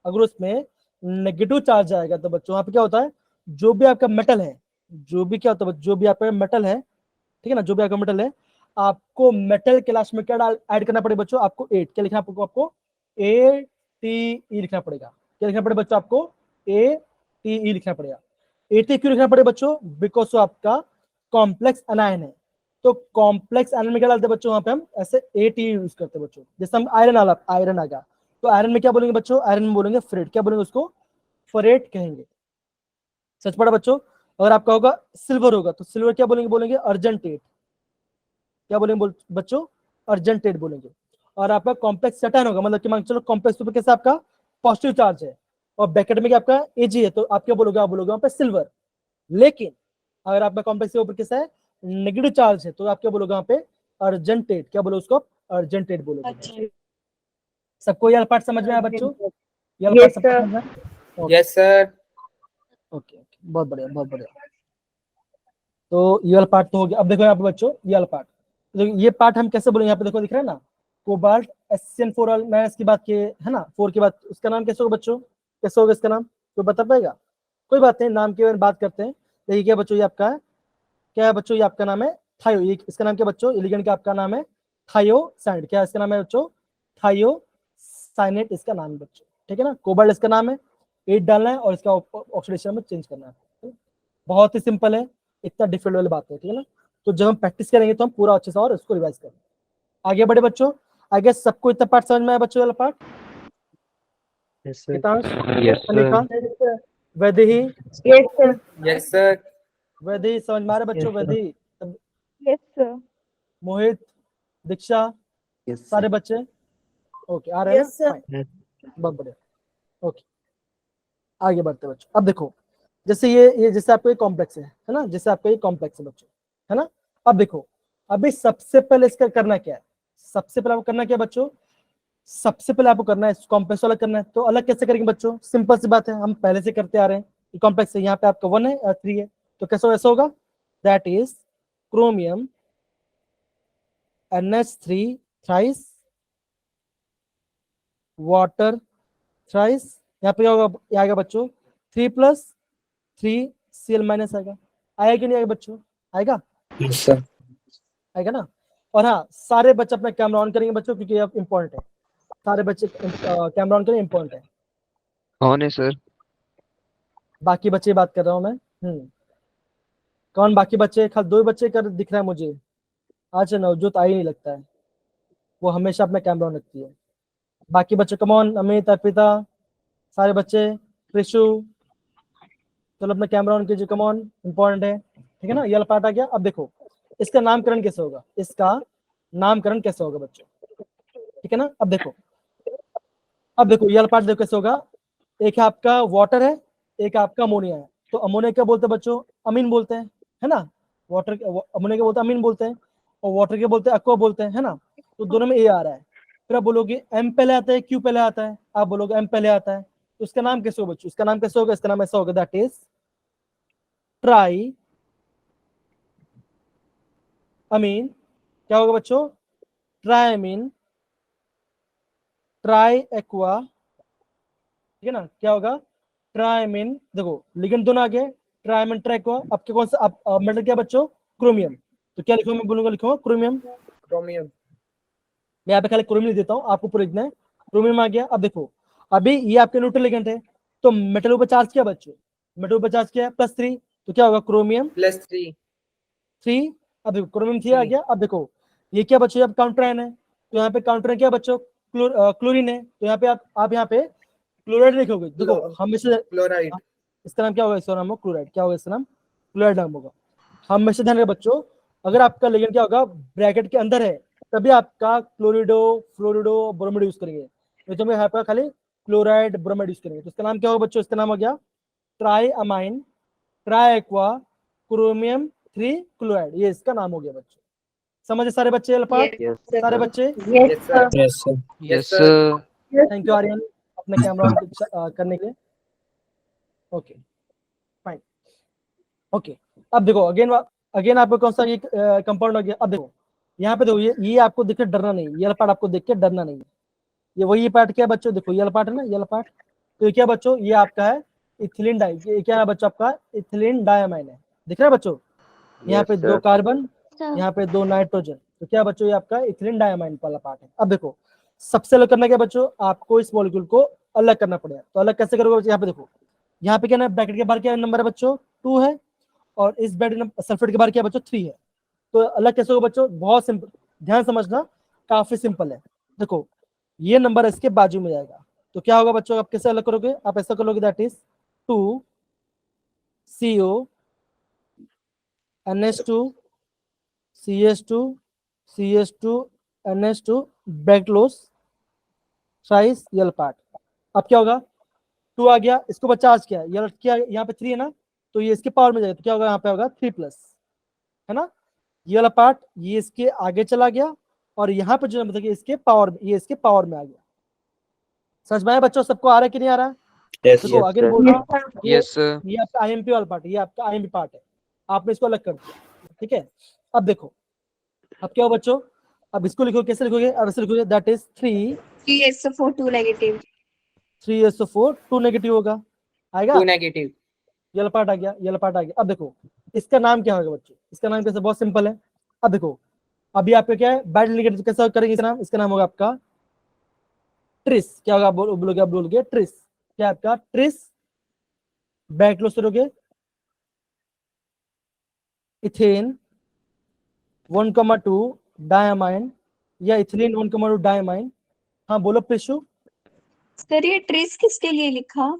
अगर उसमें नेगेटिव चार्ज आएगा तो बच्चों वहां पे क्या होता है, जो भी आपका मेटल है, जो भी क्या होता है, जो भी आपका मेटल है, ठीक है ना, जो भी आपका मेटल है, आपको मेटल के लास्ट में क्या ऐड करना पड़ेगा बच्चों, आपको 8 क्या लिखना, आपको ATE लिखना पड़ेगा। क्या लिखना पड़ेगा बच्चों, आपको ATE लिखना पड़ेगा। ATE क्यों लिखना पड़ेगा बच्चों, बिकॉज आपका कॉम्प्लेक्स अनायन है। तो कॉम्प्लेक्स आयरन में क्या डालते हैं बच्चों, वहां पे हम ऐसे ATE यूज करते हैं बच्चों। जैसे हम आयरन आ गया, तो आयरन में क्या बोलेंगे बच्चों, आयरन में बोलेंगे फेरेट। क्या बोलेंगे उसको, फेरेट कहेंगे। सच पड़ा बच्चों। अगर आपका होगा सिल्वर होगा, तो सिल्वर क्या बोलेंगे, बोलेंगे अर्जेंटेट। क्या बोलेंगे बच्चों, अर्जेंटेट बोलेंगे। और आपका कॉम्प्लेक्स कटायन होगा, मतलब कि मान चलो कॉम्प्लेक्स पे कैसे आपका पॉजिटिव चार्ज है, और ब्रैकेट में क्या आपका Ag है, तो आप क्या बोलोगे, आप बोलोगे वहां पे सिल्वर। लेकिन अगर आपका कॉम्प्लेक्स के ऊपर कैसा है, नेगेटिव चार्ज है, तो आप क्या बोलोगे वहां पे, अर्जेंटेट। क्या बोलो उसको, अर्जेंटेट बोलोगे। सबको यह पार्ट समझ में आया बच्चों, यह पार्ट Yes, सबको sir. समझ में आया? Yes, sir. ओके ओके, बहुत बढ़िया बहुत बढ़िया। तो ये वाला पार्ट तो हो गया। अब देखो यहाँ पे बच्चों, ये वाला पार्ट, तो ये पार्ट हम कैसे बोलेंगे, यहाँ पे देखो दिख रहा है ना, कोबाल्ट SCN4 मैंने इसकी बात की है ना, 4 की बात, उसका नाम कैसे होगा बच्चों, कैसे होगा इसका नाम, कोई बता पाएगा? कोई बात नहीं, नाम की बात करते हैं। देखिए क्या बच्चों, ये आपका है, क्या है बच्चों, ये आपका नाम है थायो, ये इसका नाम क्या बच्चों, लिगेंड का आपका नाम है थायोसाइनेट। क्या इसका नाम है बच्चों, थायोसाइनेट इसका नाम है बच्चों, ठीक है ना। कोबाल्ट इसका नाम है, 8 डालना है और इसका ऑक्सीडेशन में चेंज करना है। बहुत ही सिंपल है, इतना डिफिकल्ट वाली बात है, ठीक है ना। तो जब हम प्रैक्टिस करेंगे तो हम पूरा अच्छे से और इसको रिवाइज करेंगे। आगे बढ़े बच्चों, आई गेस सबको इतना पार्ट समझ में आया बच्चों, वाला part. Yes sir. Hitansh, Yes, sir. Anika, Vaidehi, yes sir. Vaidehi समझ में आ रहा है बच्चों, Yes, sir. Vaidehi, yes sir. Mohit, Diksha, yes सारे सर। बच्चे ओके आ रहे हैं Yes, ना, sir. फाइन, बहुत बढ़िया, ओके। आगे बढ़ते हैं बच्चों। अब देखो, जैसे ये जैसे आपको ये कॉम्प्लेक्स है ना, जैसे आपका ये कॉम्प्लेक्स है बच्चों, है ना। अब देखो, अभी सबसे पहले इसका करना क्या है, सबसे पहले आपको करना क्या है बच्चों, सबसे पहले आपको करना है कॉम्प्लेक्स अलग करना है। तो अलग कैसे करेंगे बच्चों, सिंपल सी बात है, हम पहले से करते आ रहे हैं। कॉम्प्लेक्स है, यहाँ पे आपका 1 है और 3 है, तो कैसे ऐसा होगा, that is chromium NH3 thrice, water thrice, यहाँ पे क्या होगा, ये आएगा बच्चों 3+3 Cl- आएगा। आएगा कि नहीं आएगा बच्चों, आएगा, यस सर। आएगा ना। और हाँ, सारे बच्चे अपना कैमरा ऑन करेंगे बच्चों, क्योंकि अब इंपॉर्टेंट है, सारे बच्चे कैमरा ऑन करें, इंपॉर्टेंट है। कौन है सर? बाकी बच्चे की बात कर रहा हूँ मैं। कौन बाकी बच्चे, खाली 2 बच्चे कर दिख रहा है मुझे। अच्छा, नवजोत आई नहीं लगता है, वो हमेशा अपना कैमरा ऑन रखती है। बाकी बच्चे कमॉन, अमित, अर्पिता, सारे बच्चे, कृषु, चलो अपना कैमरा ऑन कीजिए, कमॉन, इंपॉर्टेंट है, ठीक है ना। ये पार्ट आ गया। अब देखो इसका नामकरण कैसे होगा, इसका नामकरण कैसे होगा बच्चों, ठीक है ना। अब देखो ये पार्ट देखो कैसे होगा, एक है आपका वाटर है, एक आपका अमोनिया है। तो अमोनिया क्या बोलते हैं बच्चों, अमीन बोलते हैं, है ना। वाटर, अमोनिया क्या बोलते हैं, अमीन बोलते हैं, और वाटर के बोलते हैं एक्वा बोलते हैं, है ना। तो दोनों में ए आ रहा है। फिर आप बोलोगे एम पहले आता है, क्यू पहले आता है, आप बोलोगे एम पहले आता है, तो इसका नाम कैसे होगा बच्चों, इसका नाम कैसे होगा, इसका नाम ऐसा होगा, दैट इज ट्राई अमीन। क्या होगा बच्चों, ट्राई अमीन, ट्राई एक्वा, ठीक है ना। क्या होगा, ट्राइमिन, देखो लिगेंड दोनों आ गए, ट्राइमिन ट्राइक्वा। अब क्या, कौन सा अब मेटल क्या बच्चों, क्रोमियम। तो क्या लिखूंगा, मैं बोलूंगा, लिखूंगा क्रोमियम। क्रोमियम। मैं यहाँ पे खाली क्रोमियम देता हूँ, आपको पूरा लिखना है, क्रोमियम आ गया। अब देखो, अभी ये आपके न्यूट्रल लिगेंड है, तो मेटल ऊपर चार्ज किया बच्चों, मेटल ऊपर चार्ज किया +3, तो क्या होगा, क्रोमियम +3। 3। अब देखो क्रोमियम 3 आ गया। अब देखो ये क्या बच्चों, अब काउंटर आयन है, तो यहाँ पे काउंटर क्या बच्चों, क्लोरीन है, तो यहाँ पे आप यहाँ पे क्लोराइड लिखोगे। देखो हमेशा क्लोराइड। इसका नाम क्या होगा, इसका नाम होगा क्लोराइड। क्या होगा इसका नाम, क्लोराइड नाम होगा। हमेशा ध्यान रखिए बच्चों, अगर आपका लिगेंड क्या होगा, ब्रैकेट के अंदर है, तभी आपका क्लोरिडो, फ्लोरिडो, ब्रोमाइड यूज करेंगे, नहीं तो यहाँ पर खाली क्लोराइड ब्रोमाइड यूज करेंगे। तो इसका नाम क्या होगा बच्चों, इसका नाम हो गया tri ammine, tri aqua, chromium 3 chloride, ये इसका नाम हो गया बच्चों। समझे सारे बच्चे अल्पात, Yes, सारे sir. बच्चे। Yes, sir. Yes sir. Yes, sir. Thank you Aryan, अपना कैमरा ऑन करने के लिए। Okay fine, okay. अब देखो अगेन आपको कौन सा ये कंपाउंड हो गया। अब देखो यहाँ पे देखो, ये आपको देख के डरना नहीं, ये पार्ट आपको देख के डरना नहीं है। ये वही पार्ट क्या है बच्चों, देखो ये पार्ट है ना, ये पार्ट, तो ये क्या बच्चों, ये आपका है इथिलीन डाई, ये क्या है बच्चों, आपका इथिलीन डायमाइन है, दिख रहा है बच्चों। यहाँ Yes, पे 2 sir. कार्बन, यहाँ पे 2 नाइट्रोजन, तो क्या बच्चों, ये आपका इथिलीन डायमाइन वाला पार्ट है। अब देखो सबसे अलग करना क्या बच्चों, आपको इस मॉलिक्यूल को अलग करना पड़ेगा। तो अलग कैसे करोगे, यहाँ पे देखो, यहाँ पे क्या ना, ब्रैकेट के बाहर क्या नंबर है बच्चों, 2 है, और इस सल्फेट के बाहर क्या बच्चों, 3 है। तो अलग कैसे होगा बच्चों, बहुत सिंपल, ध्यान समझना, काफी सिंपल है। देखो ये नंबर इसके बाजू में जाएगा, तो क्या होगा बच्चों, आप कैसे अलग करोगे, आप ऐसा करोगे, that is 2 CO NH2 CH2 CH2 NH2 बैक्लोस साइज यल पार्ट। अब क्या होगा, 2 आ गया, इसको ऊपर चार्ज किया, ये क्या, यहाँ पे 3 है ना, तो ये इसके पावर में जाएगा, तो क्या होगा, यहाँ पे होगा 3+, है ना। ये वाला पार्ट ये इसके आगे चला गया, और यहाँ पे जो मतलब इसके पावर, ये इसके पावर में आ गया। समझ में आया बच्चों, सबको आ रहा है कि नहीं आ रहा है। यस देखो Yes, आगे sir. बोल रहा हूँ, Yes, sir. ये आपका IMP वाला पार्ट है, ये आपका IMP पार्ट है, आपने इसको अलग कर दिया, ठीक है। अब देखो, अब क्या हो बच्चों, अब इसको लिखो, कैसे लिखोगे, अब ऐसे लिखोगे, that is 3SO4 2 negative. 3SO4 2 negative होगा, आएगा। 2 नेगेटिव। ये पार्ट आ गया, ये पार्ट आ गया। अब देखो इसका नाम क्या होगा बच्चों, इसका नाम कैसे, बहुत सिंपल है, अब देखो अभी आपका क्या है बैड लिगेंड, कैसा करेंगे इसका नाम होगा आपका ट्रिस। क्या होगा बोलोगे ट्रिस, क्या आपका ट्रिस। बैक क्लोज करोगे इथेन 1,2 डायमाइन या इथिलीन 1,2 डायमाइन। हाँ बोलो प्रिशु। सर ये ट्रेस किसके लिए लिखा?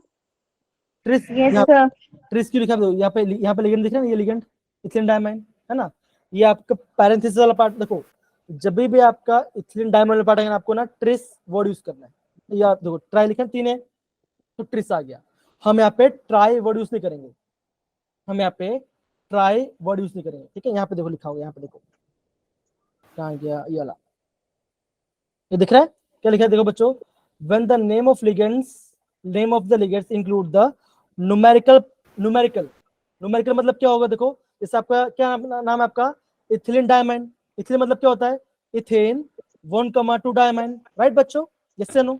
ट्रिस यस यहाँ सर। ट्रिस क्यों लिखा है? यहाँ पे लिगेंड दिख रहा है ना, ये लिगेंड इथिलीन डायमाइन है ना। ये आपका पैरेंथेसिस वाला पार्ट देखो, जब भी आपका इथिलीन डायमाइन वाला पार्ट आएगा आपको ना ट्रिस वर्ड यूज करना है। या देखो ट्राई लिखा है 3 है तो ट्रिस आ गया। हम यहाँ पे ट्राई वर्ड यूज नहीं करेंगे, हम यहाँ पे ट्राई वर्ड यूज नहीं करेंगे, ठीक है। यहाँ पे देखो लिखा होगा, यहाँ पे देखो कहाँ गया ये वाला, ये दिख रहा है क्या लिखा है देखो बच्चों, when the name of the ligands include the numerical मतलब क्या होगा देखो, जैसे आपका क्या नाम है आपका इथिलीन डायमाइन। इथिलीन मतलब क्या होता है इथेन 1,2 डायमाइन, राइट बच्चों, यस या नो।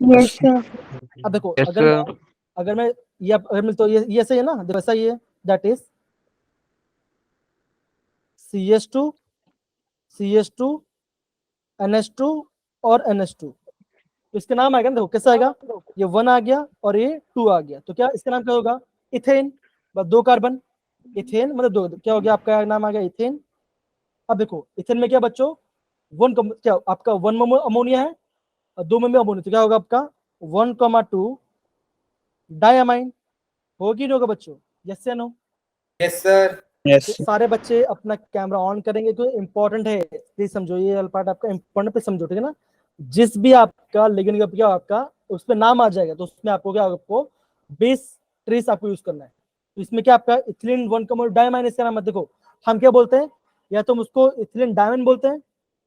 Yes sir. अब देखो यस अगर मैं तो ये सही है ना, देखो ऐसा ही है, दैट इज CH2 NH2 और NH2। तो इसका नाम आएगा ना, देखो कैसा आएगा, ये 1 आ गया और ये 2 आ गया, तो क्या इसका नाम क्या होगा इथेन, बस 2 कार्बन। इथेन मतलब 2, क्या हो गया आपका नाम आ गया इथेन। अब देखो इथेन में क्या बच्चों क्या आपका 1 में अमोनिया है और 2 में भी अमोनिया, तो क्या होगा आपका 1,2 डायमाइन। होगी नहीं होगा बच्चों, यस या नो। Yes sir. सारे बच्चे अपना कैमरा ऑन करेंगे क्योंकि इंपॉर्टेंट है, प्लीज समझो ये वाला पार्ट आपका इंपॉर्टेंट पे समझो, ठीक है ना। जिस भी आपका लिगेंड का क्या आपका उस पर नाम आ जाएगा तो उसमें आपको क्या आपको 20 ट्रेस आपको यूज करना है। तो इसमें क्या आपका इथिलीन 1,2 डायमाइन, इसका नाम है देखो हम क्या बोलते हैं, या तो हम उसको इथिलीन डायमाइन बोलते हैं,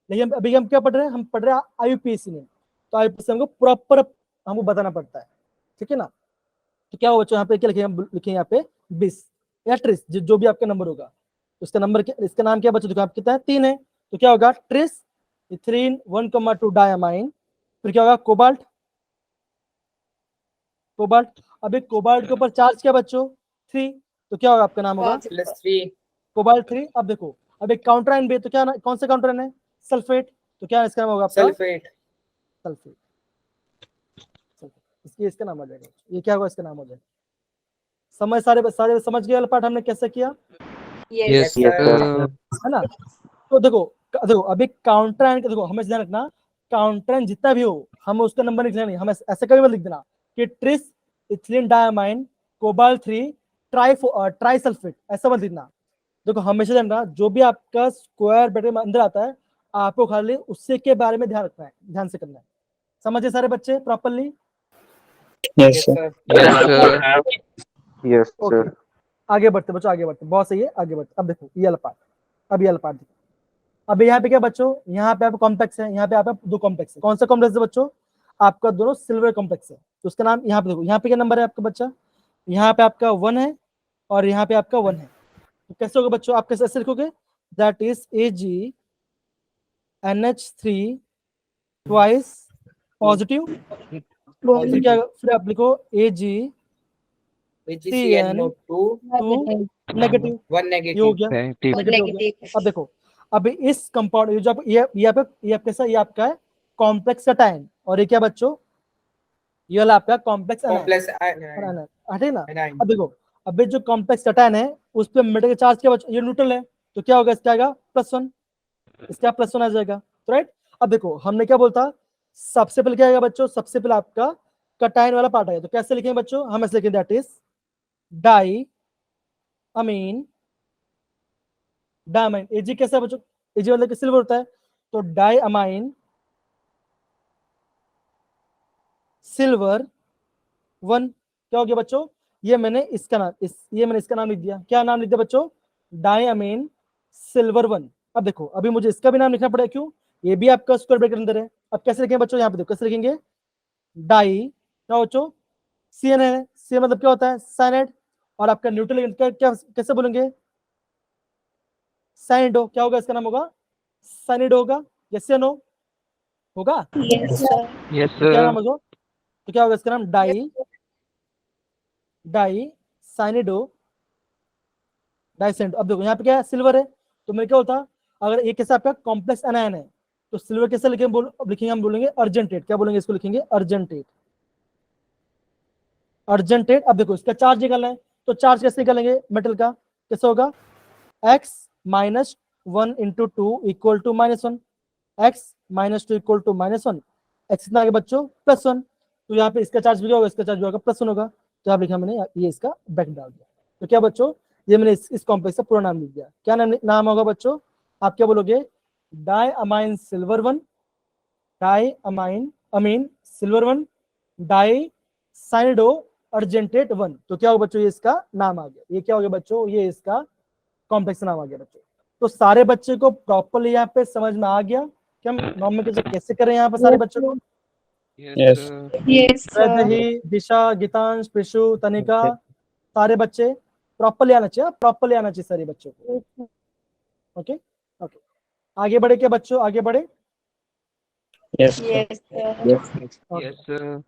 लेकिन अभी हम क्या पढ़ रहे हैं, हम पढ़ रहे हैं IUPAC में, तो IUPAC हमको प्रॉपर हमको बताना पड़ता है, ठीक है ना। तो क्या हो बच्चों यहाँ पे क्या लिखेंगे यहाँ पे 20 या ट्रिस, जो भी आपका नंबर होगा उसका नंबर क्या, इसका नाम क्या बच्चों देखो आप कितना है 3 है, तो क्या होगा ट्रिस इथीन 1,2 डायमाइन। फिर क्या होगा कोबाल्ट। अभी कोबाल्ट के ऊपर चार्ज क्या बच्चों 3, तो क्या होगा आपका नाम होगा +3। कोबाल्ट 3। अब देखो अब एक काउंटर आयन भी, तो क्या कौन सा काउंटर आयन है सल्फेट, तो क्या इसका नाम होगा आपका सल्फेट। सल्फेट। इसका नाम हो जाएगा, ये क्या होगा इसका नाम हो जाएगा। समझ सारे समझ गए वाला पार्ट हमने कैसे किया यस Yes, sir. है ना। तो देखो अभी काउंटर आयन का देखो हमें ध्यान रखना, काउंटर आयन जितना भी हो हमें उसका नंबर लिखना नहीं, हम ऐसे कभी मत लिख देना कि tris ethylene diamine cobalt 3 tri sulphate, ऐसा मत लिखना। देखो हमेशा ध्यान रखना जो भी आपका स्क्वायर ब्रैकेट में अंदर आता है आपको खाली उससे के बारे में ध्यान रखना है, ध्यान से करना है। समझे सारे बच्चे properly. Yes sir. Yes, okay sir. आगे बढ़ते बच्चों, आगे बढ़ते, बहुत सही है आगे बढ़ते। अब देखो ये वाला पार्ट, अब ये वाला पार्ट देखो। अब यहाँ पे क्या बच्चों, यहाँ पे आपका कॉम्प्लेक्स है, यहाँ पे आपका 2 कॉम्प्लेक्स है। कौन सा कॉम्प्लेक्स है बच्चों, आपका दोनों सिल्वर कॉम्प्लेक्स है, तो उसका नाम यहाँ पे देखो, यहाँ पे क्या नंबर है आपका बच्चा, यहाँ पे आपका 1 है और यहाँ पे आपका 1 है। तो कैसे होगा बच्चों, आप कैसे ऐसे लिखोगे, that is AgNH3 twice positive. फिर क्या, फिर आप लिखो AgCN2 नेगेटिव, 1 ये हो गया नेगेटिव नेगेटिव हो गया। अब देखो अब इस कंपाउंड ये जो ये कैसा, ये आपका है कॉम्प्लेक्स कटायन, और ये क्या बच्चों ये वाला आपका कॉम्प्लेक्स कॉम्प्लेक्स हटे ना। अब देखो अब जो कॉम्प्लेक्स कटायन है उस पे मेटल का चार्ज क्या बच्चों, ये न्यूट्रल है, तो क्या होगा इसका आएगा +1, इसका +1 आ जाएगा, तो राइट। अब देखो हमने क्या बोलता, सबसे पहले क्या आएगा बच्चों, सबसे पहले आपका कटायन वाला पार्ट आएगा, तो कैसे लिखेंगे बच्चों, हम ऐसे लिखेंगे that is di amine diamine. एजी कैसा है बच्चों, एजी मतलब सिल्वर होता है, तो डाई अमाइन सिल्वर 1। क्या हो गया बच्चों, ये मैंने इसका नाम लिख दिया, क्या नाम लिख दिया बच्चों, डाई अमीन सिल्वर 1। अब देखो अभी मुझे इसका भी नाम लिखना पड़ेगा, क्यों, ये भी आपका स्क्वायर ब्रैकेट अंदर है। अब कैसे लिखेंगे बच्चों, यहाँ पे देखो कैसे लिखेंगे, डाई क्या बच्चों CN है, CN मतलब क्या होता है साइनाइड, और आपका न्यूट्रल क्या कैसे बोलेंगे साइनिडो, क्या होगा इसका नाम होगा साइनिडो होगा, यस या नो होगा। Yes sir. यस तो क्या नाम होगा, तो क्या होगा इसका नाम डाई साइनिडो डाइसेंट। अब देखो यहाँ पे क्या है सिल्वर है, तो मैं क्या होता अगर ये कैसे आपका कॉम्प्लेक्स एनायन है तो सिल्वर कैसे लिखेंगे हम बोलेंगे अर्जेंटेट। क्या बोलेंगे इसको? लिखेंगे अर्जेंटेट। अर्जेंटेट। अब देखो इसका चार्ज निकालना है तो चार्ज कैसे निकालेंगे मेटल का? कैसे होगा? x minus 1 into 2 equal to -1, x minus 2 equal to -1, x कितना आगे बच्चों? +1। तो यहाँ पे इसका चार्ज भी क्या होगा? इसका चार्ज भी होगा +1 होगा। तो यहाँ लिखा मैंने, ये इसका बैक डाल दिया। तो क्या बच्चों, ये मैंने इस कॉम्प्लेक्स का पूरा नाम लिख दिया। क्या नाम होगा बच्चों? आप क्या बोलोगे? डाई अमाइन सिल्वर 1, डाई अमीन सिल्वर 1, डाई साइनिडो अर्जेंटेट 1। तो क्या होगा बच्चों? ये इसका नाम आ गया। ये क्या हो गया बच्चों? ये इसका कॉम्प्लेक्स नाम आ गया बच्चों। तो सारे बच्चे को प्रॉपर्ली यहाँ पे समझ में आ गया कि हम नॉमेनक्लेचर कैसे करें यहाँ पे सारे बच्चों को? Yes, sir. Yes, sir. Vaidehi, दिशा, गीतांश, प्रिशु, तनिका, सारे बच्चे प्रॉपर्ली आना चाहिए, प्रॉपर्ली आना चाहिए सारे बच्चों को। ओके ओके, आगे बढ़े क्या बच्चों? आगे बढ़े। Yes, sir. Yes, sir.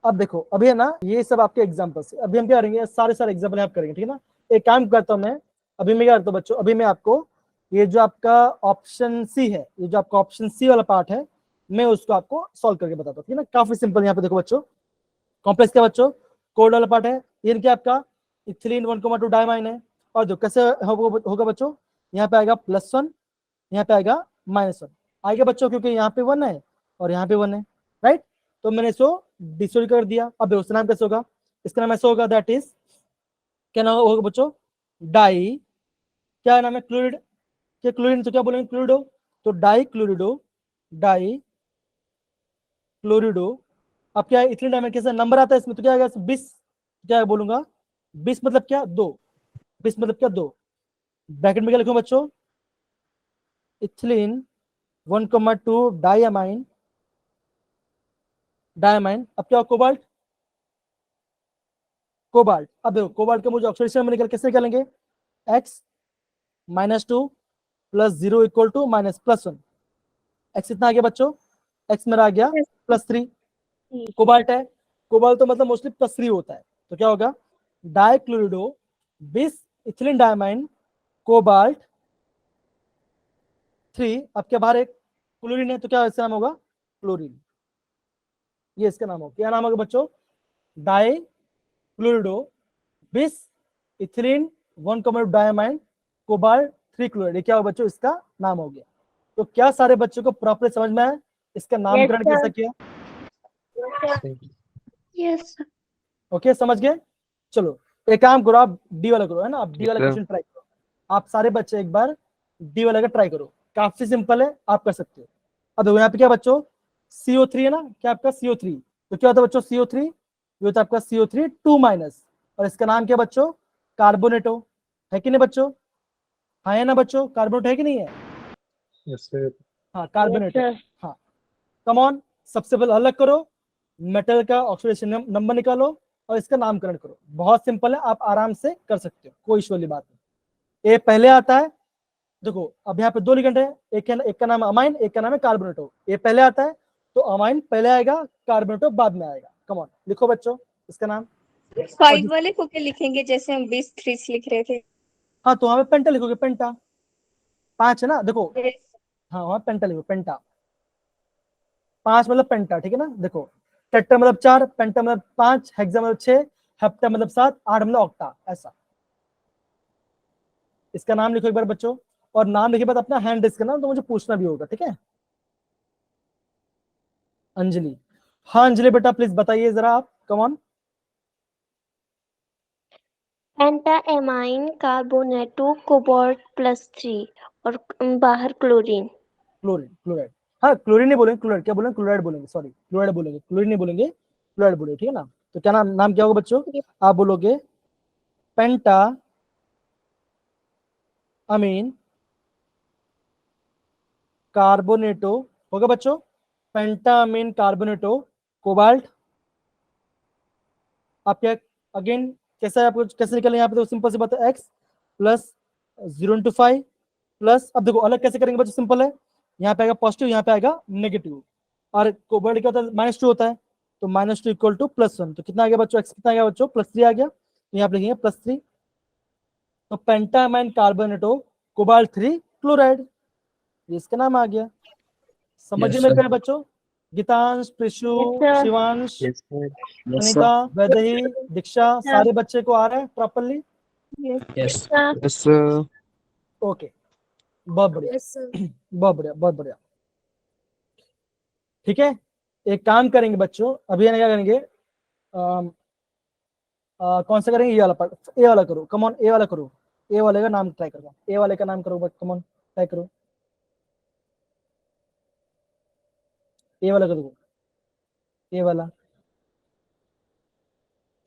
अब देखो, अभी है ना, ये सब आपके एग्जाम्पल्स। अभी हम क्या करेंगे? सारे एग्जाम्पल आप करेंगे, ठीक है ना। एक काम करता हूँ मैं, अभी मैं क्या करता हूँ बच्चों, अभी मैं आपको ये जो आपका ऑप्शन सी है, ये जो आपका ऑप्शन सी वाला पार्ट है, मैं उसको आपको सॉल्व करके बताता हूँ, ठीक है ना। काफी सिंपल। यहाँ पे देखो बच्चों, कॉम्प्लेक्स क्या बच्चों? कोड वाला पार्ट है। ये क्या आपका इथिलीन 1,2 डायमाइन है। और जो कैसे होगा बच्चों? यहाँ पे आएगा +1, यहाँ पे आएगा -1 आएगा बच्चों, क्योंकि यहाँ पे 1 है और यहाँ पे 1 है, राइट। तो मैंने इसको डिसोल्व कर दिया। अब उसका नाम कैसे होगा? इसका नाम ऐसा होगा, दैट इज, क्या नाम होगा बच्चों? डाई, क्या नाम है? क्लोरिड। क्या क्लोरीन? तो क्या बोलेंगे? क्लोरिडो। तो डाई क्लोरिडो, डाई क्लोरिडो। अब क्या है? इथिलीन डायमाइन कैसा नंबर आता है इसमें? तो क्या आएगा? 20। क्या बोलूंगा? 20 मतलब क्या? 2। 20 मतलब क्या? 2। ब्रैकेट में क्या लिखूं बच्चों? Ethylene 1,2 diamine. अब क्या? कोबाल्ट। अब देखो, कोबाल्ट का मुझे ऑक्सीडेशन में निकल कैसे निकालेंगे? x -2 + 0 equal to -+1। x कितना आ गया बच्चों? x मेरा आ गया +3। कोबाल्ट है, कोबाल्ट तो मतलब मोस्टली +3 होता है। तो क्या होगा? डाइक्लोरिडो 20 इथिलीन डायमाइन कोबाल्ट 3। अब क्या बाहर एक क्लोरीन है, तो क्या इसका नाम होगा? क्लोरीन। ये इसका नाम होगा। क्या नाम होगा बच्चों? Di chlorido 20 ethylene 1,2 diamine cobalt 3 chloride. ये क्या होगा बच्चों? इसका नाम हो गया। तो क्या सारे बच्चों को प्रॉपर समझ में आया इसका नामकरण कैसा किया? Yes, sir. ओके, समझ गए? चलो एक काम करो, आप डी वाला करो, है ना। आप डी वाला sir. क्वेश्चन ट्राई करो। आप सारे बच्चे एक बार डी वाला का ट्राई करो, काफी सिंपल है, आप कर सकते हो। अब देखो यहाँ पे क्या बच्चों? CO3 है ना, क्या आपका CO3। तो क्या होता है बच्चों? CO3 ये होता है आपका CO3 2-, और इसका नाम क्या बच्चों? कार्बोनेटो। है कि नहीं बच्चों? हाँ है ना बच्चों? कार्बोनेट है कि नहीं है? हाँ, कार्बोनेट। हाँ, कम ऑन, सबसे पहले अलग करो, मेटल का ऑक्सीडेशन नंबर निकालो और इसका नामकरण करो। बहुत सिंपल है, आप आराम से कर सकते हो, कोई इशू वाली बात नहीं। ए पहले आता है। देखो अब यहाँ पे 2 लिगेंड है, एक का नाम है अमाइन, एक का नाम है कार्बोनेटो। ए पहले आता है तो अमाइन पहले आएगा, कार्बोनेटो बाद में आएगा। कम ऑन, लिखो बच्चों इसका नाम। 5 वाले को क्या लिखेंगे? जैसे हम 20 3 लिख रहे थे। हाँ, तो वहां पे पेंटा लिखोगे, पेंटा। 5 है ना, देखो। Yes. हाँ, वहां पेंटा लिखो, पेंटा। 5 मतलब पेंटा, ठीक है ना। देखो, टेट्रा मतलब 4, पेंटा मतलब 5, हेक्सा मतलब 6, हेप्टा मतलब 7, 8 मतलब ऑक्टा, ऐसा। इसका नाम लिखो एक बार बच्चों, और नाम लिखे बाद अपना हैंड रेज करना, तो मुझे पूछना भी होगा, ठीक है। अंजलि। हाँ अंजलि बेटा, प्लीज बताइए जरा आप, कम ऑन। पेंटाएमाइन कार्बोनेटो कोबाल्ट +3 और बाहर क्लोरीन। क्लोराइड। हाँ, क्लोरीन नहीं बोलेंगे, क्लोराइड क्या बोलेंगे? क्लोराइड बोलेंगे, सॉरी, क्लोराइड बोलेंगे, क्लोरीन नहीं बोलेंगे, क्लोराइड बोलेंगे, ठीक है ना। तो क्या नाम क्या होगा बच्चों? आप बोलोगे पेंटा अमीन कार्बोनेटो होगा बच्चों। पेंटा अमीन कार्बोनेटो कोबाल्ट। आप क्या अगेन कैसा है आपको कैसे निकलना? यहाँ पे तो सिंपल सी बात है, x + 0 × 5 प्लस, अब देखो अलग कैसे करेंगे बच्चों? सिंपल है, यहाँ पे आएगा पॉजिटिव, यहाँ पे आएगा नेगेटिव, और कोबाल्ट क्या होता है? -2 होता है, तो -2 इक्वल टू +1। तो कितना आ गया बच्चों? x कितना आ गया बच्चों? +3 आ गया। तो यहाँ पे लिखेंगे +3। तो पेंटामाइन कार्बोनेटो कोबाल्ट 3 क्लोराइड। ये इसका नाम आ गया। समझ Yes, में sir. क्या बच्चों? Geetansh, Prishu, Yes, sir. Shivansh, Yes, sir. Yes, Anika, Vaidehi, दीक्षा, sir. सारे बच्चे को आ रहा है properly? Yes, Yes. sir. Yes, sir. Okay, बहुत बढ़िया, बहुत बढ़िया, बहुत बढ़िया। ठीक है, एक काम करेंगे बच्चों, अभी क्या करेंगे, कौन सा करेंगे? ये वाला पार्ट, ए वाला करो, कम ऑन, ए वाला करो, ए वाले का नाम ट्राई करो, ए वाले का नाम करो, कम ऑन ट्राई करो, ए वाला करो, ए वाला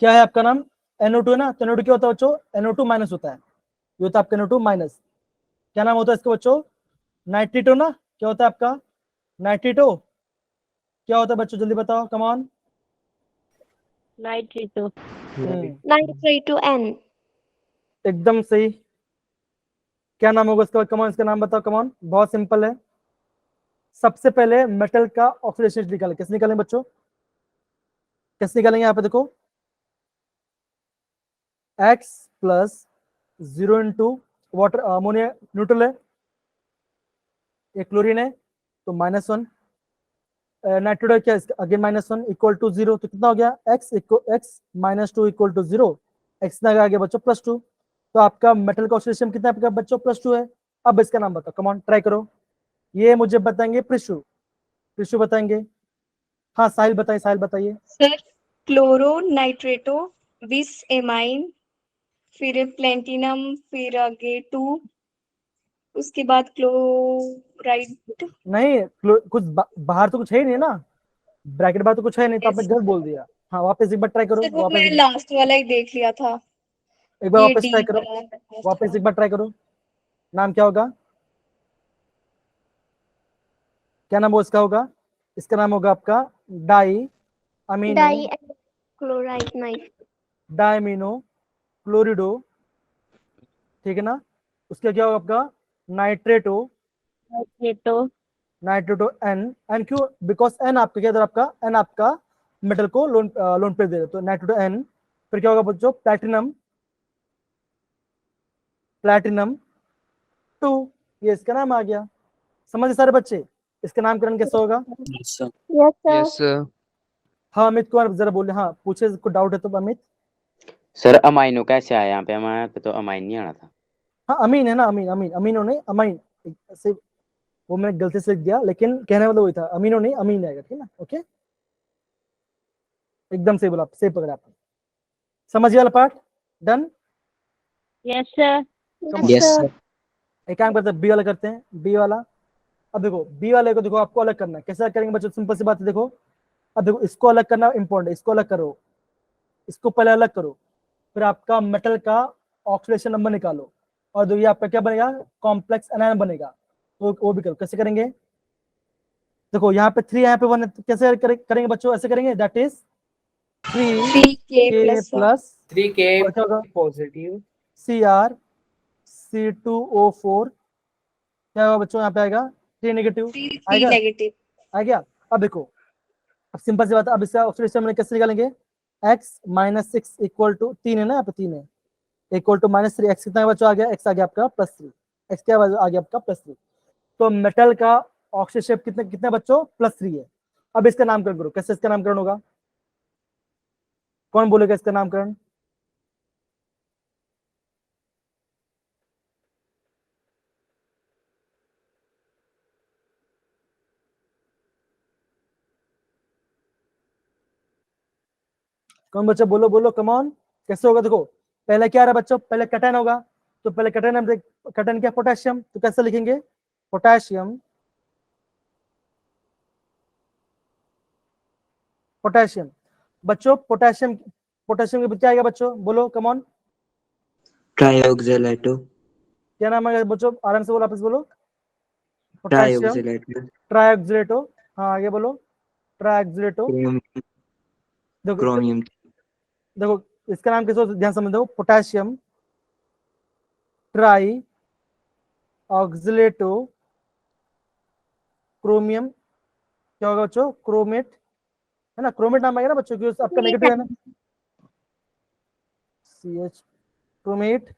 क्या है आपका नाम? NO2 है ना? तो NO2 क्या होता है बच्चों? NO2 माइनस होता है, ये होता है आपका NO2 माइनस। क्या नाम होता है इसका बच्चों? नाइट्रेटो ना? क्या होता है आपका? नाइट्रेटो क्या होता है बच्चों, जल्दी बताओ, come on. Nitrito. Nitrito N. एकदम सही। क्या नाम होगा इसका? कम ऑन, इसका नाम बताओ, कम ऑन, बहुत सिंपल है। सबसे पहले मेटल का ऑक्सीडेशन स्टेट निकालें, कैसे निकालेंगे बच्चों? कैसे निकालेंगे? यहाँ पे देखो, X plus 0 into water, ammonia neutral है, एक क्लोरीन है, तो -1, नाइट्रोजन क्या है अगेन -1 इक्वल टू 0, तो कितना हो गया? x -2 इक्वल टू 0, x ना आ गया बच्चों +2, तो आपका मेटल का ऑक्सीडेशन कितना है आपका बच्चों? +2 है। अब इसका नाम बताओ, कम ऑन ट्राई करो। ये मुझे बताएंगे प्रिशु, प्रिशु बताएंगे। हाँ साहिल बताइए, साहिल बताइए। सर क्लोरो नाइट्रेटो, बिस एमाइन, फिर प्लेटिनम, फिर आगे 2, उसके बाद क्लोराइड। नहीं कुछ बाहर तो कुछ है ही नहीं ना, ब्रैकेट बाहर तो कुछ है नहीं, तो आपने Yes. गलत बोल दिया। हाँ वापस एक बार ट्राई करो, सर वो वापस मैं लास्ट वाला ही देख लिया था, एक बार ये वापस डी ट्राई करो, वाला वापस था। एक बार ट्राई करो। नाम क्या होगा? क्या नाम वो इसका होगा? इसका नाम होगा आपका die amino Dichloride night. Diamino क्लोरिडो, ठीक है ना? उसका क्या होगा आपका? नाइट्रेटो, Nitrito. नाइट्रेटो एन क्यों? बिकॉज एन आपका क्या, आपका एन आपका मेटल को लोन लोन पे दे रहे, तो नाइट्रेटो एन। फिर क्या होगा बच्चों? प्लैटिनम, प्लैटिनम 2, ये इसका नाम आ गया। समझ सारे बच्चे? इसका नामकरण कैसे होगा? Yes, sir. Yes, sir. Yes, sir. हाँ अमित कुमार जरा बोले, हाँ पूछे, को डाउट है तो अमित। सर अमाइनो कैसे आया यहाँ पे? हमारे पे तो अमाइन नहीं आना था। हाँ अमीन है ना, अमीन, अमीन, अमीनो नहीं अमाइन, से वो मैंने गलती से लिख दिया, लेकिन कहने वाला वही था, अमीनो नहीं अमीन आएगा, ठीक है ना? ओके, एकदम सही बोला, सही पकड़ा आपने। समझिए वाला part done. Yes, sir. Yes, sir. एक काम करते हैं, बी वाला करते हैं, बी वाला। अब देखो बी वाले को देखो आपको अलग करना है, कैसे करेंगे बच्चों? सिंपल सी बात है, देखो अब देखो इसको अलग करना इंपॉर्टेंट है, इसको अलग करो, इसको पहले अलग करो, फिर आपका मेटल का ऑक्सीडेशन नंबर निकालो, और जो ये आपका क्या बनेगा? कॉम्प्लेक्स एनायन बनेगा, तो वो भी करो। कैसे करेंगे? देखो यहाँ पे 3, यहाँ पे 1 है, तो कैसे करेंगे बच्चों? ऐसे करेंगे, that is 3 3K K plus 1. Plus 3K और क्या होगा? पॉजिटिव, Cr C2O4, क्या होगा बच्चों? यहाँ पे आएगा 3 नेगेटिव, 3 आएगा? नेगेटिव। आ गया? अब देखो, अब सिंपल सी बात है, अब इसका ऑक्सीडेशन में कैसे निकालेंगे? x -6 इक्वल टू 3 है ना, यहाँ पे 3 है, इक्वल टू -3, x कितना बच्चों आ गया? x आ गया आपका +3, x क्या आ गया आपका? +3। तो मेटल का ऑक्सीडेशन कितने कितने बच्चों? +3 है। अब इसका नामकरण करो, कैसे इसका नामकरण होगा? कौन बोलेगा इसका नामकरण? कौन बच्चा? बोलो बोलो, कम ऑन। कैसे होगा? देखो पहले क्या रहा बच्चों? पहले कटन होगा, तो पहले कटन, हम कटन क्या? पोटेशियम, तो कैसे लिखेंगे? पोटेशियम, पोटेशियम बच्चों, पोटेशियम, पोटेशियम के क्या आएगा बच्चों? बोलो कम ऑन। Trioxylato. क्या नाम आएगा बच्चों? आराम से बोलो, वापस बोलो। Potassium Trioxylato. ट्राइऑक्सिलेटो, हाँ आगे बोलो, ट्राइऑक्सिलेटो। Chromium. देखो Chromium. देखो इसका नाम कैसे? ध्यान समझो, पोटेशियम ट्राई ऑक्सिलेटो क्रोमियम, क्या होगा बच्चों? क्रोमेट, है ना? क्रोमेट नाम आएगा ना बच्चों, क्योंकि आपका नेगेटिव है ना, CH क्रोमेट।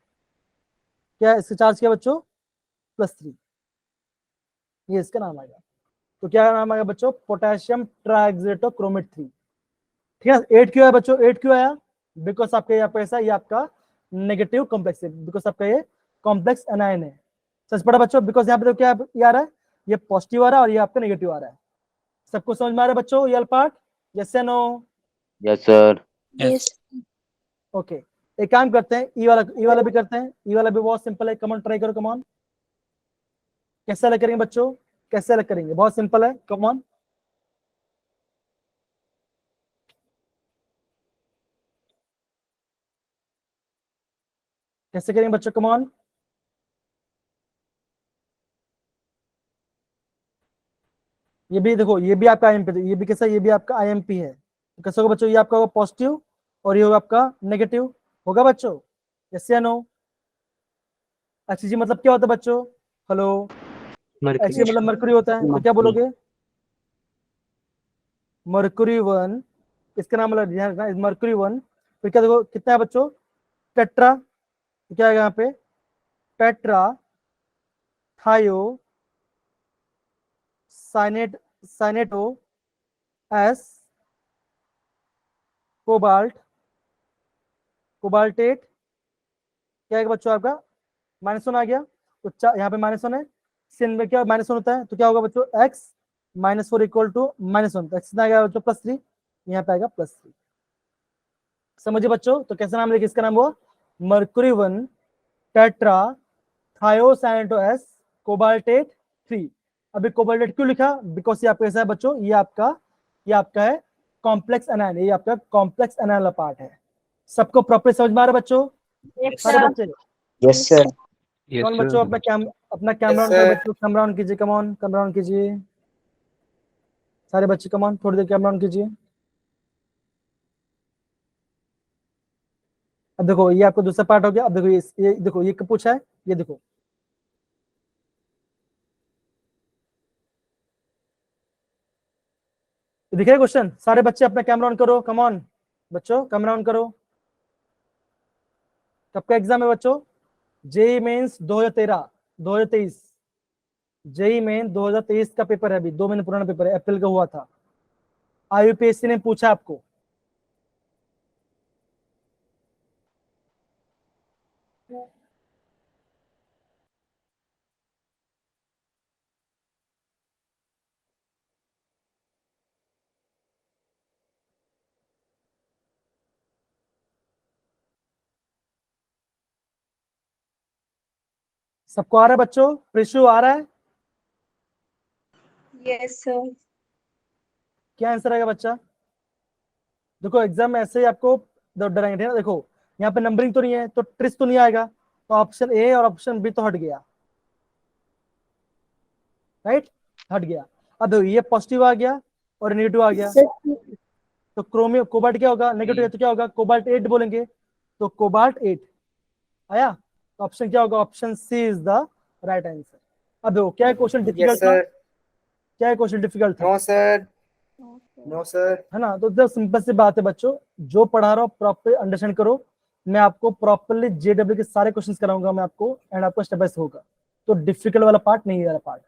क्या इसका चार्ज किया बच्चों? +3। ये इसका नाम आएगा। तो क्या नाम आएगा बच्चों? Potassium trioxalato chromate 3। ठीक है, 8 क्यों है बच्चों? 8 क्यों आया? बिकॉज आपका यहाँ पे ऐसा, ये आपका नेगेटिव कॉम्प्लेक्स है, बिकॉज आपका ये कॉम्प्लेक्स एनायन है। सच पड़ा बच्चों? बिकॉज यहाँ पे तो क्या ये आ रहा है, ये पॉजिटिव आ रहा है और ये आपका नेगेटिव आ रहा है। सबको समझ में आ रहा है बच्चों ये वाला पार्ट? यस या no? Yes sir. Yes okay, एक काम करते हैं, ई वाला भी करते हैं। ई वाला भी बहुत सिंपल है, कमॉन ट्राई करो, कमॉन। कैसे अलग करेंगे बच्चों? कैसे अलग करेंगे? बहुत सिंपल है, कमॉन। कैसे करेंगे बच्चों? कमॉन। ये भी देखो, ये भी आपका आईएमपी, ये भी कैसा, ये भी आपका आईएमपी है। तो कैसे होगा बच्चों? ये आपका होगा पॉजिटिव और ये होगा आपका नेगेटिव, होगा बच्चों? यस या नो? HG मतलब क्या होता है बच्चों? हेलो, HG मतलब मरकरी होता है, तो क्या बोलोगे? मरकरी 1, इसका नाम मतलब मरकरी 1। फिर क्या देखो कितना है बच्चों? टेट्रा, तो क्या है यहाँ पे? टेट्रा थायो साइनेटो एस कोबाल्टेट। क्या है बच्चों आपका? -1 आ गया, तो यहाँ पे -1 है। sin में क्या -1 होता है, तो क्या होगा बच्चों? x -4 इक्वल टू -1, तो x कितना आ गया बच्चों? +3, यहाँ पे आएगा +3। समझिए बच्चों? तो कैसा नाम लेके इसका नाम हुआ? Mercury 1 tetra thiocyanato S cobaltate 3। अभी कोबाल्टेट क्यों लिखा? बिकॉज ये आपका कैसा है बच्चों? ये आपका है कॉम्प्लेक्स एनायन, ये आपका कॉम्प्लेक्स एनायन वाला पार्ट है। सबको प्रॉपर समझ में आ रहा है बच्चों? सारे बच्चे? Yes sir. Yes कौन sir. बच्चों अपना कैमरा ऑन कर बच्चों, कैमरा ऑन कीजिए, कम ऑन, कैमरा ऑन कीजिए सारे बच्चे, कम ऑन, थोड़ी देर कैमरा ऑन कीजिए। अब देखो ये आपको दूसरा पार्ट हो गया। अब देखो ये देखो ये क्या पूछा है, ये देखो दिख रहा है क्वेश्चन? सारे बच्चे अपना कैमरा ऑन करो, कम ऑन बच्चों, कैमरा ऑन करो। कब का एग्जाम है बच्चों? जेई मेंस 2023, जेई मेन 2023 का पेपर है, अभी 2 महीने पुराना पेपर है, अप्रैल का हुआ था। IUPAC ने पूछा आपको, सबको आ रहा है बच्चों? प्रिशु आ रहा है? Yes sir. क्या आंसर आएगा बच्चा? देखो एग्जाम में ऐसे ही आपको डराएंगे, ठीक है ना? देखो यहाँ पे नंबरिंग तो नहीं है, तो ट्रिस तो नहीं आएगा, तो ऑप्शन ए और ऑप्शन बी तो हट गया, राइट? हट गया। अब देखो ये पॉजिटिव आ गया और नेगेटिव आ गया, तो क्रोमियम कोबाल्ट क्या होगा? नेगेटिव है, तो क्या होगा? कोबाल्ट 8 बोलेंगे, तो कोबाल्ट 8 आया। तो ऑप्शन क्या होगा? Option C is the right answer. अब देखो क्या क्वेश्चन डिफिकल्ट था? क्या क्वेश्चन डिफिकल्ट था? No sir, no sir. है ना? तो सिंपल सी बात है बच्चों, जो पढ़ा रहा हूँ प्रॉपर अंडरस्टैंड करो। मैं आपको प्रॉपरली JW के सारे क्वेश्चंस कराऊंगा मैं आपको, एंड आपको स्टेप बाय स्टेप होगा, तो डिफिकल्ट वाला पार्ट नहीं है वाला पार्ट।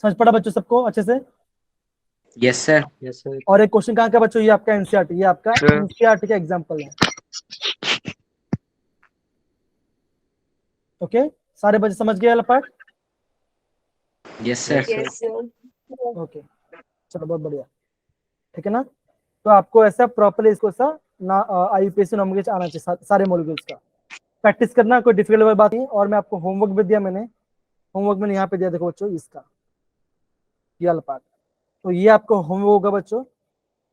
समझ पड़ा बच्चों सबको अच्छे से? Yes sir. Yes sir. और एक क्वेश्चन कहाँ का बच्चों? ये आपका एनसीईआरटी, ये आपका Sure. एनसीईआरटी का एग्जाम्पल है। ओके, सारे बच्चे समझ गए वाला part? Yes sir. Yes sir. Okay, चलो बहुत बढ़िया, ठीक है ना? तो आपको ऐसा प्रॉपरली इसको सा ना IUPAC नॉमिनेट आना चाहिए, सारे मॉलिक्यूल्स का प्रैक्टिस करना, कोई डिफिकल्ट वाली बात नहीं। और मैं आपको होमवर्क भी दिया, मैंने होमवर्क में यहाँ पे दिया, देखो बच्चों इसका ये वाला पार्ट, तो ये आपको होमवर्क होगा बच्चों,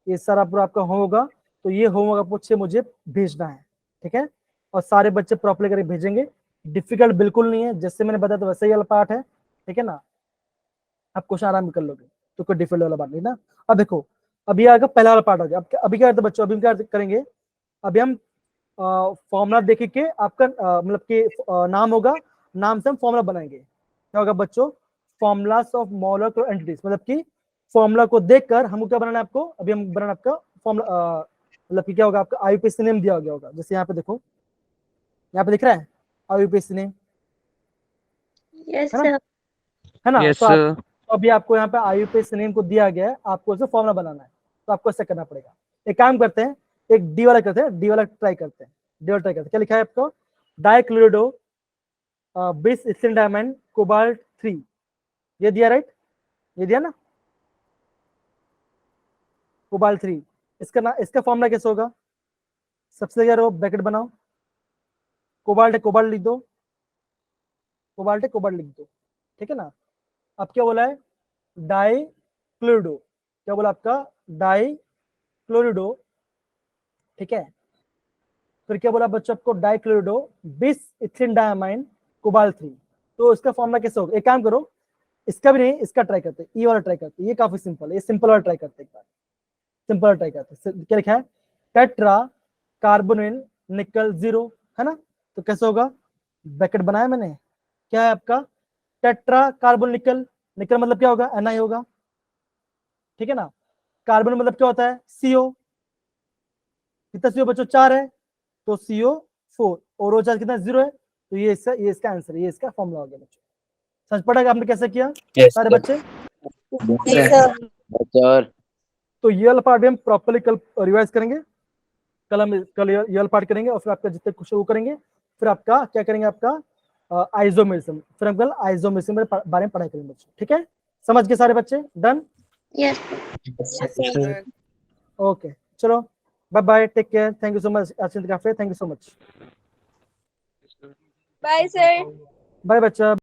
ये सारा पूरा आपका होमवर्क होगा। तो ये होमवर्क आपको मुझे भेजना है, ठीक है? और सारे बच्चे प्रॉपरली करके भेजेंगे, डिफिकल्ट बिल्कुल नहीं है, जैसे मैंने बताया तो वैसे ही वाला पार्ट है, ठीक है ना? आप क्वेश्चन आराम कर लोगे, तो कोई डिफिकल्ट वाला बात नहीं ना। अब देखो, अभी आएगा पहला वाला पार्ट हो गया। अब अभी क्या करते हैं बच्चों? अभी हम क्या करेंगे? अभी हम फॉर्मूला देख के आपका मतलब कि नाम होगा, नाम से हम फॉर्मूला बनाएंगे। क्या होगा बच्चों? फॉर्मूलास ऑफ मॉलिक्यूलर एंटिटीज, मतलब कि फॉर्मूला को देखकर हमको क्या बनाना है आपको? अभी हम बनाना आपका फॉर्मूला, मतलब कि क्या होगा आपका? IUPAC नेम दिया गया होगा, जैसे यहाँ पे देखो, यहाँ पे दिख रहा है IUPAC नेम, यस है ना? सर। है ना। Yes, तो sir. अभी आपको यहाँ पे IUPAC नेम को दिया गया है, आपको उसे फॉर्मूला बनाना है, तो आपको ऐसा करना पड़ेगा। एक काम करते हैं, एक डी वाला करते हैं, डी वाला ट्राई करते हैं, डी वाला ट्राई करते हैं। क्या लिखा है आपको? डाइक्लोरिडो 20 इथिलीन डायमंड कोबाल्ट 3, ये दिया राइट, ये दिया ना, कोबाल्ट 3। इसका फॉर्मूला कैसे होगा? सबसे पहले ब्रैकेट बनाओ, कोबाल्ट है कोबाल्ट लिख दो, कोबाल्ट है कोबाल्ट लिख दो, ठीक है ना। अब क्या बोला है? डाइक्लोरिडो, क्या बोला आपका? डाइक्लोरिडो, ठीक है। फिर क्या बोला बच्चों आपको? डाइक्लोरिडो 20 इथिलीन डायमाइन कोबाल्ट 3। तो इसका फॉर्मूला कैसे होगा? एक काम करो, इसका भी नहीं, इसका ट्राई करते हैं, ये वाला ट्राई करते हैं, ये काफी सिंपल है, ये सिंपल वाला ट्राई करते हैं, एक बार सिंपल वाला ट्राई करते हैं। क्या लिखा है? टेट्रा कार्बोनिल निकल 0, है ना। तो कैसे होगा? ब्रैकेट बनाया मैंने, क्या है आपका? टेट्रा कार्बन निकल, निकल मतलब क्या होगा? Na होगा, ठीक है ना। कार्बन मतलब क्या होता है? CO, कितना CO बच्चों? 4 है, तो CO4, और वो चार्ज कितना? 0 है, तो ये इसका आंसर है, ये इसका फॉर्मूला हो गया बच्चों। समझ पड़ेगा आपने कैसे किया Yes, सारे sir. बच्चे? Yes, sir. Yes, sir. तो ये वाला पार्ट भी हम प्रॉपर्ली कल रिवाइज करेंगे, कल ये वाला पार्ट करेंगे, और फिर आपका जितने क्वेश्चन वो करेंगे, फिर आपका क्या करेंगे? आपका आइसोमेरिज्म, फिर हम कल आइसोमेरिज्म के बारे में पढ़ाई करेंगे बच्चों, ठीक है। समझ गए सारे बच्चे? Done, Yes. ओके, चलो bye bye, take care, thank you so much Achint काफे, thank you so much, bye sir. Bye बच्चा।